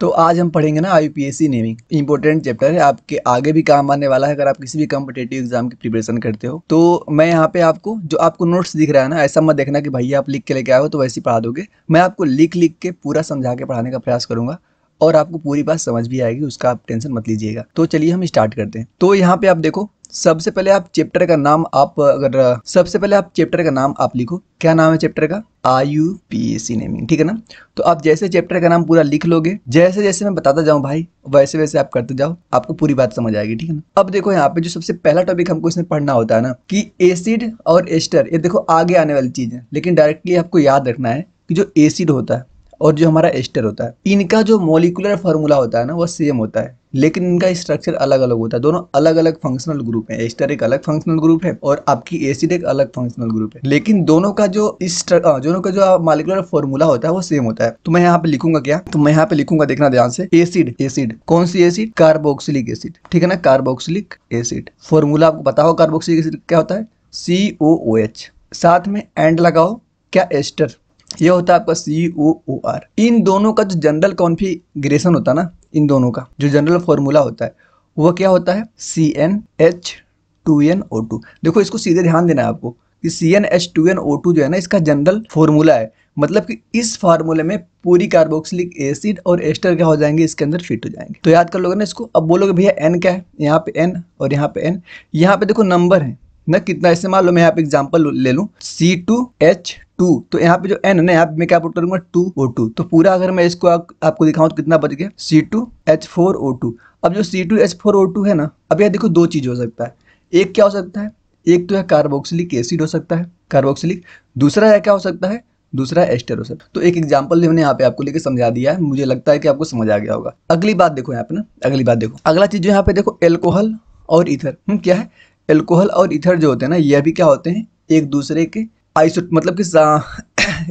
तो आज हम पढ़ेंगे ना यूपीएससी नेमिंग। इंपॉर्टेंट चैप्टर है, आपके आगे भी काम आने वाला है अगर आप किसी भी कॉम्पिटिटिव एग्जाम की प्रिपरेशन करते हो। तो मैं यहाँ पे आपको जो आपको नोट्स दिख रहा है ना, ऐसा मत देखना कि भैया आप लिख के लेके आओ तो वैसे ही पढ़ा दोगे। मैं आपको लिख लिख के पूरा समझा के पढ़ाने का प्रयास करूंगा और आपको पूरी बात समझ भी आएगी, उसका आप टेंशन मत लीजिएगा। तो चलिए हम स्टार्ट करते हैं। तो यहाँ पे आप देखो, सबसे पहले आप चैप्टर का नाम आप लिखो। क्या नाम है चैप्टर का? यूपीएससी नेमिंग, ठीक है ना। तो आप जैसे चैप्टर का नाम पूरा लिख लोगे, जैसे जैसे मैं बताता जाऊं भाई वैसे वैसे आप करते जाओ, आपको पूरी बात समझ आएगी, ठीक है ना। अब देखो यहाँ पे जो सबसे पहला टॉपिक हमको इसमें पढ़ना होता है ना कि एसिड और एस्टर, ये देखो आगे आने वाली चीज है, लेकिन डायरेक्टली आपको याद रखना है कि जो एसिड होता है और जो हमारा एस्टर होता है, इनका जो मॉलिक्यूलर फार्मूला होता है ना वो सेम होता है, लेकिन इनका स्ट्रक्चर अलग अलग होता है। दोनों अलग अलग फंक्शनल ग्रुप है। एस्टर एक अलग फंक्शनल ग्रुप है और आपकी एसिड एक अलग फंक्शनल ग्रुप है, लेकिन दोनों का जो मॉलिक्यूलर फार्मूला होता है वो सेम होता है। तो मैं यहाँ पे लिखूंगा क्या? तो मैं यहाँ पे लिखूंगा, देखना ध्यान से, एसिड कौन सी एसिड? कार्बोक्सिलिक एसिड, ठीक है ना, कार्बोक्सिलिक एसिड। फॉर्मूला आपको पता हो कार्बोक्सिलिक एसिड क्या होता है? COOH। साथ में एंड लगाओ, क्या? एस्टर, ये होता है आपका COOR। इन दोनों का जो जनरल कॉन्फ़िगरेशन होता है ना, इन दोनों का जो जनरल फॉर्मूला होता है वो क्या होता है? CnH2nO2। देखो इसको सीधे ध्यान देना है आपको कि CnH2nO2 जो है ना, इसका जनरल फॉर्मूला है। मतलब कि इस फार्मूले में पूरी कार्बोक्सिलिक एसिड और एस्टर क्या हो जाएंगे, इसके अंदर फिट हो जाएंगे। तो याद कर लोगे ना इसको। अब बोलोगे भैया N क्या है? यहाँ पे N और यहाँ पे N, यहाँ पे देखो नंबर है ना कितना। ऐसे मान लो मैं यहाँ पे एग्जांपल ले लूँ C2H2, तो यहाँ पे जो N है ना, यहाँ पे मैं क्या पुट करूंगा? 2O2। तो पूरा अगर मैं इसको आपको दिखाऊं तो कितना बच गया? C2H4O2। अब जो C2H4O2 है ना, अब यहाँ देखो दो चीज हो सकता है। एक क्या हो सकता है? एक तो है कार्बोक्सिलिक एसिड हो सकता है, कार्बोक्सिलिक। दूसरा है क्या हो सकता है? दूसरा एस्टर हो सकता है। तो एक एग्जांपल मैंने यहाँ पे आपको लेके समझा दिया है, मुझे लगता है कि आपको समझ आ गया होगा। अगली बात देखो यहाँ पे ना, अगली बात देखो, अगला चीज जो यहाँ पे देखो, एल्कोहल और ईथर। क्या है? एल्कोहल और ईथर जो होते हैं ना, ये भी क्या होते हैं? एक दूसरे के मतलब कि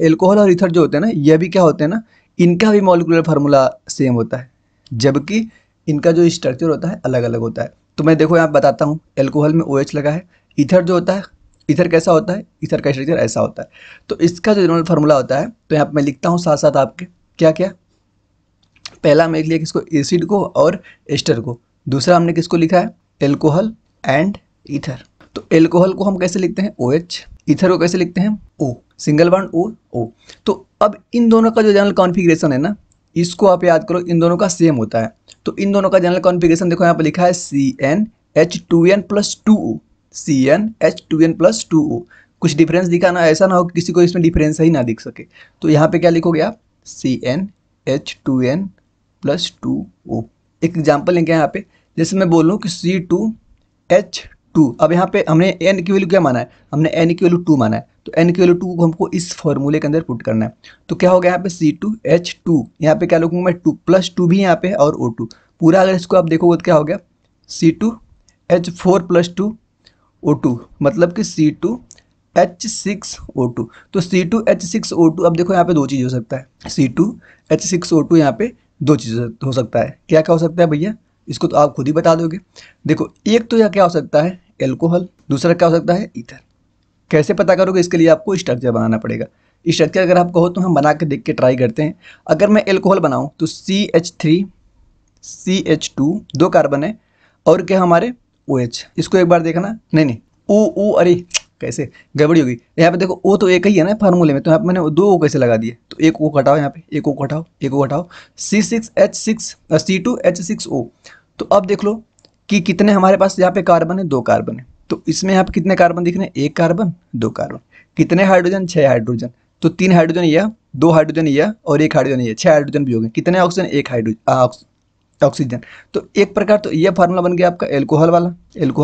एल्कोहल और ईथर जो होते हैं ना, ये भी क्या होते हैं ना, इनका भी मॉलिक्यूलर फार्मूला सेम होता है, जबकि इनका जो स्ट्रक्चर होता है अलग अलग होता है। तो मैं देखो यहाँ बताता हूँ, एल्कोहल में OH लगा है। ईथर जो होता है, ईथर कैसा होता है? ईथर का स्ट्रक्चर ऐसा होता है। तो इसका जो जनरल फार्मूला होता है, तो यहाँ पे मैं लिखता हूँ साथ साथ आपके, क्या क्या। पहला हमने लिया किसको? एसिड को और एस्टर को। दूसरा हमने किसको लिखा है? Alcohol and ether. तो एल्कोहल को हम कैसे लिखते हैं? OH। ईथर को कैसे लिखते हैं? O, single bond O। तो अब इन दोनों का जो जनरल कॉन्फ़िगरेशन है ना, इसको आप याद करो, इन दोनों का सेम होता है। तो इन दोनों का जनरल कॉन्फ़िगरेशन देखो यहाँ पे लिखा है CnH2n+2O, CnH2n+2O। कुछ डिफरेंस दिखा ना, ऐसा ना हो कि किसी को इसमें डिफरेंस ही ना दिख सके। तो यहाँ पे क्या लिखोगे आप? CnH2n+2O। एक एग्जाम्पल लेंगे यहाँ पे, जैसे मैं बोल रहा हूँ कि C2H2। अब यहाँ पे हमने N की वैल्यू क्या माना है? हमने N की वैल्यू 2 माना है। तो N की वैल्यू 2 को हमको इस फॉर्मूले के अंदर पुट करना है। तो क्या हो गया यहाँ पे? C2H2, यहाँ पे क्या लिखूंगा मैं? 2+2 भी यहाँ पे है और O2 पूरा। अगर इसको आप देखोगे तो क्या हो गया? C2H4+2O2, मतलब कि C2H6O2। तो C2H6O2, अब देखो यहाँ पे दो चीज़ हो सकता है। C2H6O2 यहाँ पे दो चीज़ हो सकता है। क्या क्या हो सकता है भैया? इसको तो आप खुद ही बता दोगे। देखो, एक तो यह क्या हो सकता है? एल्कोहल। दूसरा क्या हो सकता है? ईथर। कैसे पता करोगे? इसके लिए आपको स्ट्रक्चर बनाना पड़ेगा। स्ट्रक्चर अगर आप कहो तो हम बना के देख के ट्राई करते हैं। अगर मैं एल्कोहल बनाऊं तो CH3 CH2 दो कार्बन है और क्या हमारे? OH। इसको एक बार देखना। नहीं, O, अरे कैसे गड़बड़ी होगी। यहाँ पे देखो O तो एक ही है ना फार्मूले में, तो यहाँ पे मैंने दो O कैसे लगा दिए? तो एक O हटाओ, यहाँ पे एक O हटाओ, एक O हटाओ, C2H6O। तो अब देख लो कि कितने हमारे पास यहाँ पे कार्बन है? दो कार्बन है। तो इसमें यहाँ पे कितने कार्बन दिख रहे हैं? एक कार्बन, दो कार्बन। कितने हाइड्रोजन? 6 हाइड्रोजन। तो 3 हाइड्रोजन यह, 2 हाइड्रोजन यह और 1 हाइड्रोजन यह, 6 हाइड्रोजन भी हो गए। कितने ऑक्सीजन? 1 hydrogen oxygen. तो एक प्रकार तो यह फार्मूला बन गया आपका एल्कोहल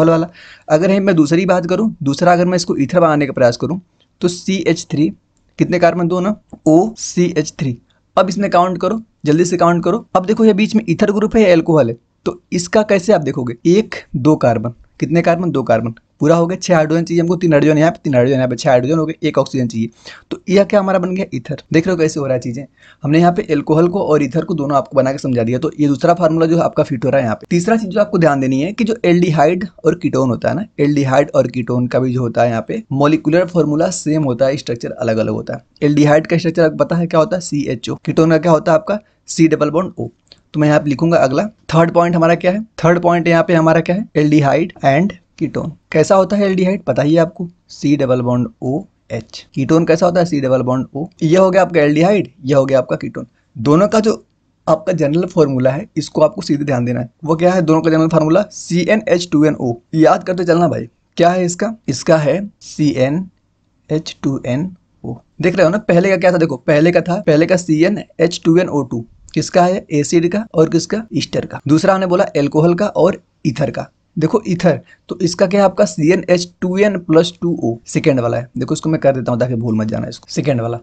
वाला। अगर मैं दूसरी बात करूं, दूसरा अगर मैं इसको ईथर बनाने का प्रयास करूं तो CH3, कितने कार्बन? दो ना, OCH3। अब इसमें काउंट करो, जल्दी से काउंट करो। अब देखो ये बीच में ईथर ग्रुप है या एल्कोहल है? तो इसका कैसे आप देखोगे? एक, दो कार्बन। कितने कार्बन? दो कार्बन। पूरा हो गया। 6 हाइड्रोजन चाहिए हमको, 3 हाइड्रोजन यहाँ पे, 3 हाइड्रोजन यहाँ पे, 6 हाइड्रोजन हो गए, 1 ऑक्सीजन चाहिए। तो यह क्या हमारा बन गया ईथर। देख रहे हो कैसे हो रहा है चीजें। हमने यहाँ पे एल्कोहल को और ईथर को दोनों आपको बना के समझा दिया। तो ये दूसरा फार्मूला जो आपका फिट हो रहा है यहाँ पे। तीसरा चीज जो आपको ध्यान देनी है कि जो एल्डिहाइड और कीटोन होता है ना, एल्डिहाइड और कीटोन का भी जो होता है यहाँ पे मॉलिक्यूलर फॉर्मूला सेम होता है, स्ट्रक्चर अलग अलग होता है। एल्डिहाइड का स्ट्रक्चर आपको पता है क्या होता है, CHO। कीटोन का क्या होता है आपका C डबल बॉन्ड O। तो मैं यहाँ पे लिखूंगा अगला थर्ड पॉइंट हमारा क्या है। थर्ड पॉइंट यहाँ पे हमारा क्या है, एल्डिहाइड एंड कीटोन। कैसा होता है एल्डिहाइड पता ही है आपको, C double bond OH। Ketone कैसा होता है, C डबल बॉन्ड O। ये हो गया आपका एल्डिहाइड, ये हो गया आपका कीटोन। दोनों का जो आपका जनरल फॉर्मूला है इसको आपको सीधे ध्यान देना है। वो क्या है, दोनों का जनरल फार्मूला CnH2nO। याद करते चलना भाई, क्या है इसका, इसका है CnH2nO। देख रहे हो ना, पहले का क्या था, देखो पहले का CnH2nO2 किसका है, एसिड का और किसका, ईस्टर का। दूसरा हमने बोला एल्कोहल का और ईथर का। देखो ईथर, तो इसका क्या है आपका CnH2n+2O, सेकेंड वाला है। देखो इसको मैं कर देता हूँ ताकि भूल मत जाना इसको, सेकेंड वाला।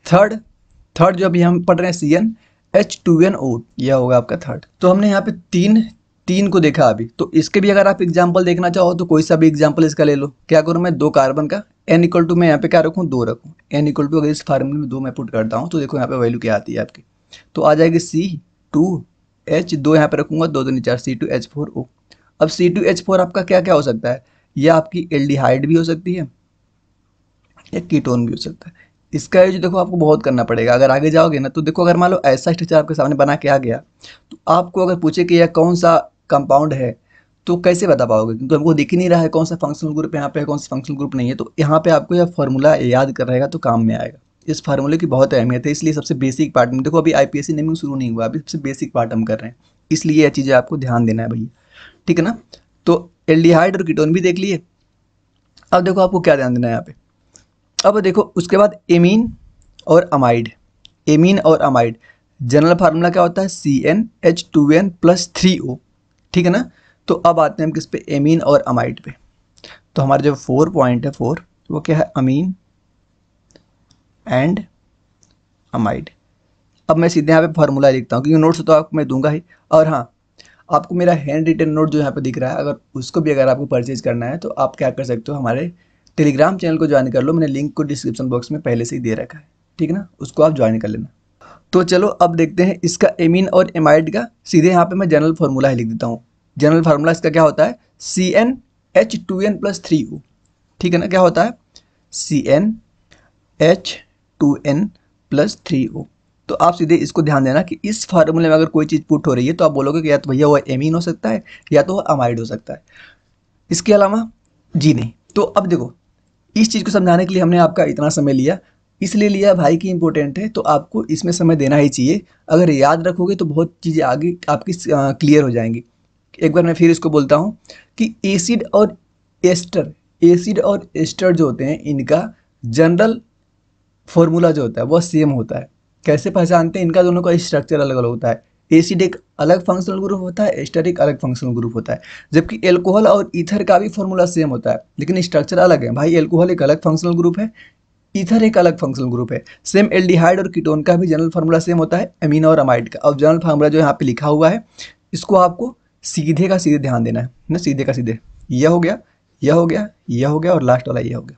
थर्ड जो अभी हम पढ़ रहे हैं CnH2nO, यह होगा आपका थर्ड। तो हमने यहाँ पे तीन को देखा अभी। तो इसके भी अगर आप एग्जाम्पल देखना चाहो तो कोई सा भी एग्जाम्पल इसका ले लो। क्या करूँ मैं, 2 कार्बन का n इक्वल टू मैं यहाँ पे क्या रखूँ, 2 रखूँ। n इक्वल टू अगर इस फार्मूले में 2 मैं पुट करता हूँ तो देखो यहाँ पे वैल्यू क्या आती है आपकी, तो आ जाएगी C2H, 2 यहाँ पे रखूंगा, 2 2 4 C2H4O। अब C2H4 आपका क्या क्या हो सकता है, यह आपकी एल्डिहाइड भी हो सकती है या कीटोन भी हो सकता है। इसका यूज देखो आपको बहुत करना पड़ेगा अगर आगे जाओगे ना। तो देखो अगर मान लो ऐसा स्ट्रक्चर आपके सामने बना के आ गया तो आपको अगर पूछे कि यह कौन सा कंपाउंड है तो कैसे बता पाओगे, क्योंकि हमको दिख ही नहीं रहा है कौन सा फंक्शनल ग्रुप यहाँ पे है, कौन सा फंक्शनल ग्रुप नहीं है। तो यहाँ पे आपको यह फॉर्मूला याद कर रहेगा तो काम में आएगा। इस फार्मूले की बहुत अहमियत है, इसलिए सबसे बेसिक पार्ट में देखो, अभी IPSC नेमिंग शुरू नहीं हुआ, अभी सबसे बेसिक पार्ट हम कर रहे हैं, इसलिए यह चीज़ें आपको ध्यान देना है भैया, ठीक है ना। तो एल्डिहाइड और कीटोन भी देख लिए। अब देखो आपको क्या ध्यान देना है यहाँ पे। अब देखो उसके बाद एमीन और अमाइड। एमीन और अमाइड जनरल फार्मूला क्या होता है, CnH2n+3O, ठीक है ना। तो अब आते हैं हम किस पे, एमीन और अमाइड पे। तो हमारे जो 4 पॉइंट है, 4 वो क्या है, अमीन एंड अमाइड। अब मैं सीधे यहाँ पे फार्मूला लिखता हूँ क्योंकि नोट्स तो आपको मैं दूंगा ही। और हाँ, आपको मेरा हैंड रिटन नोट जो यहाँ पे दिख रहा है, अगर उसको भी अगर आपको परचेज करना है तो आप क्या कर सकते हो, हमारे टेलीग्राम चैनल को ज्वाइन कर लो। मैंने लिंक को डिस्क्रिप्शन बॉक्स में पहले से ही दे रखा है, ठीक है ना, उसको आप ज्वाइन कर लेना। तो चलो अब देखते हैं इसका एमीन और एमाइड का। सीधे यहाँ पे मैं जनरल फार्मूला ही लिख देता हूँ। जनरल फार्मूला इसका क्या होता है, CnH2n+3O, ठीक है ना। क्या होता है, CnH2n+3O। तो आप सीधे इसको ध्यान देना कि इस फार्मूले में अगर कोई चीज़ पुट हो रही है तो आप बोलोगे कि या तो भैया वो एमीन हो सकता है या तो अमाइड हो सकता है, इसके अलावा जी नहीं। तो अब देखो इस चीज़ को समझाने के लिए हमने आपका इतना समय लिया, इसलिए लिया भाई कि इंपॉर्टेंट है तो आपको इसमें समय देना ही चाहिए। अगर याद रखोगे तो बहुत चीज़ें आगे आपकी क्लियर हो जाएंगी। एक बार मैं फिर इसको बोलता हूँ कि एसिड और एस्टर जो होते हैं इनका जनरल फॉर्मूला जो होता है वह सेम होता है। कैसे पहचानते हैं, इनका दोनों का स्ट्रक्चर अलग अलग होता है। एसिड एक अलग फंक्शनल ग्रुप होता है, एस्टर एक अलग फंक्शनल ग्रुप होता है। जबकि एल्कोहल और ईथर का भी फॉर्मूला सेम होता है लेकिन स्ट्रक्चर अलग है। भाई एल्कोहल एक अलग फंक्शनल ग्रुप है, ईथर एक अलग फंक्शनल ग्रुप है। सेम एल्डिहाइड और कीटोन का भी जनरल फार्मूला सेम होता है, अमीन और अमाइड का। अब जनरल फार्मूला जो यहाँ पे लिखा हुआ है इसको आपको सीधे का सीधे ध्यान देना है ना, सीधे का सीधे। यह हो गया, यह हो गया, यह हो गया और लास्ट वाला यह हो गया।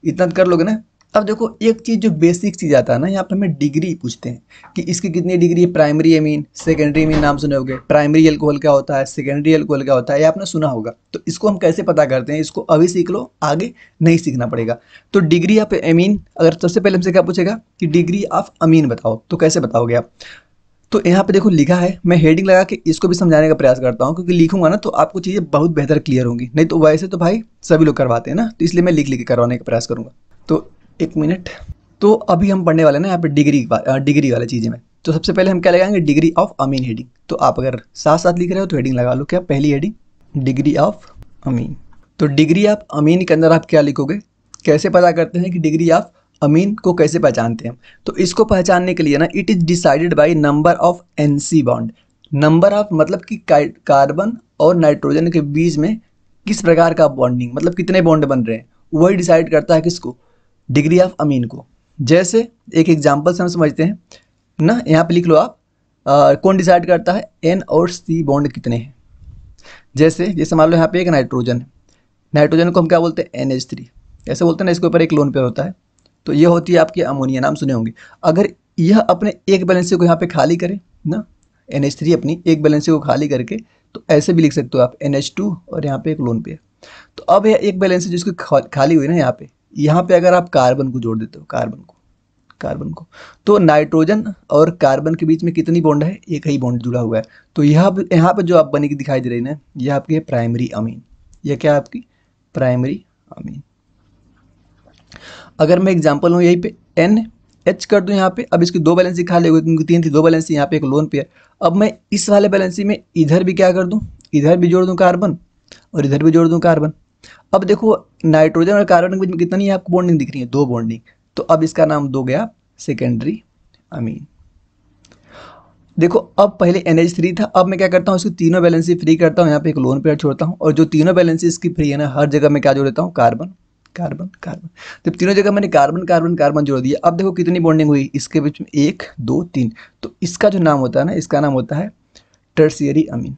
इतना कर लोगे ना। अब देखो एक चीज़ जो बेसिक चीज़ आता है ना, यहाँ पे हमें डिग्री पूछते हैं कि इसकी कितनी डिग्री है। प्राइमरी एमीन, सेकेंडरी एमीन नाम सुने होंगे। प्राइमरी एल्कोहल क्या होता है, सेकेंडरी एल्कोहल क्या होता है, ये आपने सुना होगा। तो इसको हम कैसे पता करते हैं, इसको अभी सीख लो, आगे नहीं सीखना पड़ेगा। तो डिग्री ऑफ एमीन, अगर सबसे पहले हमसे क्या पूछेगा कि डिग्री ऑफ अमीन बताओ, तो कैसे बताओगे आप। तो यहाँ पे देखो लिखा है, मैं हेडिंग लगा के इसको भी समझाने का प्रयास करता हूँ क्योंकि लिखूंगा ना तो आपको चीज़ें बहुत बेहतर क्लियर होंगी। नहीं तो वैसे तो भाई सभी लोग करवाते हैं ना, तो इसलिए मैं लिख लिख के करवाने का प्रयास करूँगा। तो एक मिनट। तो अभी हम पढ़ने वाले ना यहाँ पे डिग्री वाली चीज़ें में। तो सबसे पहले हम क्या लगाएंगे, डिग्री ऑफ अमीन हेडिंग। तो आप अगर साथ साथ लिख रहे हो तो हेडिंग लगा लो, क्या पहली हेडिंग डिग्री ऑफ अमीन। तो डिग्री ऑफ अमीन के अंदर आप क्या लिखोगे, कैसे पता करते हैं कि डिग्री ऑफ अमीन को कैसे पहचानते हैं। तो इसको पहचानने के लिए ना, it is decided by number of NC bond. Number of मतलब कि कार्बन और नाइट्रोजन के बीच में किस प्रकार का बॉन्डिंग, मतलब कितने बॉन्ड बन रहे हैं, वही डिसाइड करता है किसको, डिग्री ऑफ अमीन को। जैसे एक एग्जांपल से हम समझते हैं ना, यहाँ पे लिख लो आप, कौन डिसाइड करता है, N और C बॉन्ड कितने हैं। जैसे मान लो यहाँ पे एक नाइट्रोजन है, नाइट्रोजन को हम क्या बोलते हैं, NH3, ऐसे बोलते हैं ना, इसके ऊपर एक लोन पेयर होता है। तो ये होती है आपकी अमोनिया, नाम सुने होंगे। अगर यह अपने एक बैलेंसी को यहाँ पे खाली करे ना, NH3 अपनी एक बैलेंसी को खाली करके, तो ऐसे भी लिख सकते हो आप NH2 और यहाँ पे एक लोन पेयर। तो अब यह एक बैलेंसी जिसकी खाली हुई ना यहाँ पे अगर आप कार्बन को जोड़ देते हो, कार्बन को, तो नाइट्रोजन और कार्बन के बीच में कितनी बॉन्ड है, एक ही बॉन्ड जुड़ा हुआ है। तो यहाँ पे जो आप बनी की दिखाई दे रही है ना, यह आपकी है प्राइमरी अमीन। यह क्या है आपकी प्राइमरी अमीन। अगर मैं एग्जांपल लूँ यहीं पे NH कर दूं यहाँ पे, अब इसकी दो बैलेंसी खाली हो गई क्योंकि 3 थी, दो बैलेंसी, यहाँ पे एक लोन पेयर। अब मैं इस वाले बैलेंसी में इधर भी क्या कर दूं, इधर भी जोड़ दूं कार्बन और इधर भी जोड़ दूं कार्बन। अब देखो नाइट्रोजन और कार्बन के बीच में कितनी आपको बॉन्डिंग दिख रही है, दो बॉन्डिंग। तो अब इसका नाम दो गया सेकेंडरी अमीन। देखो अब पहले NH3 था, अब मैं क्या करता हूँ, इसकी तीनों बैलेंसी फ्री करता हूँ, यहाँ पे एक लोन पेयर छोड़ता हूँ, और जो तीनों बैलेंसी इसकी फ्री है ना, हर जगह मैं क्या जोड़ देता हूँ, कार्बन कार्बन कार्बन। जब तीनों जगह मैंने कार्बन कार्बन कार्बन जोड़ दिया, अब देखो कितनी बॉन्डिंग हुई इसके बीच में, 1 2 3। तो इसका जो नाम होता है ना, इसका नाम होता है टर्शियरी अमीन।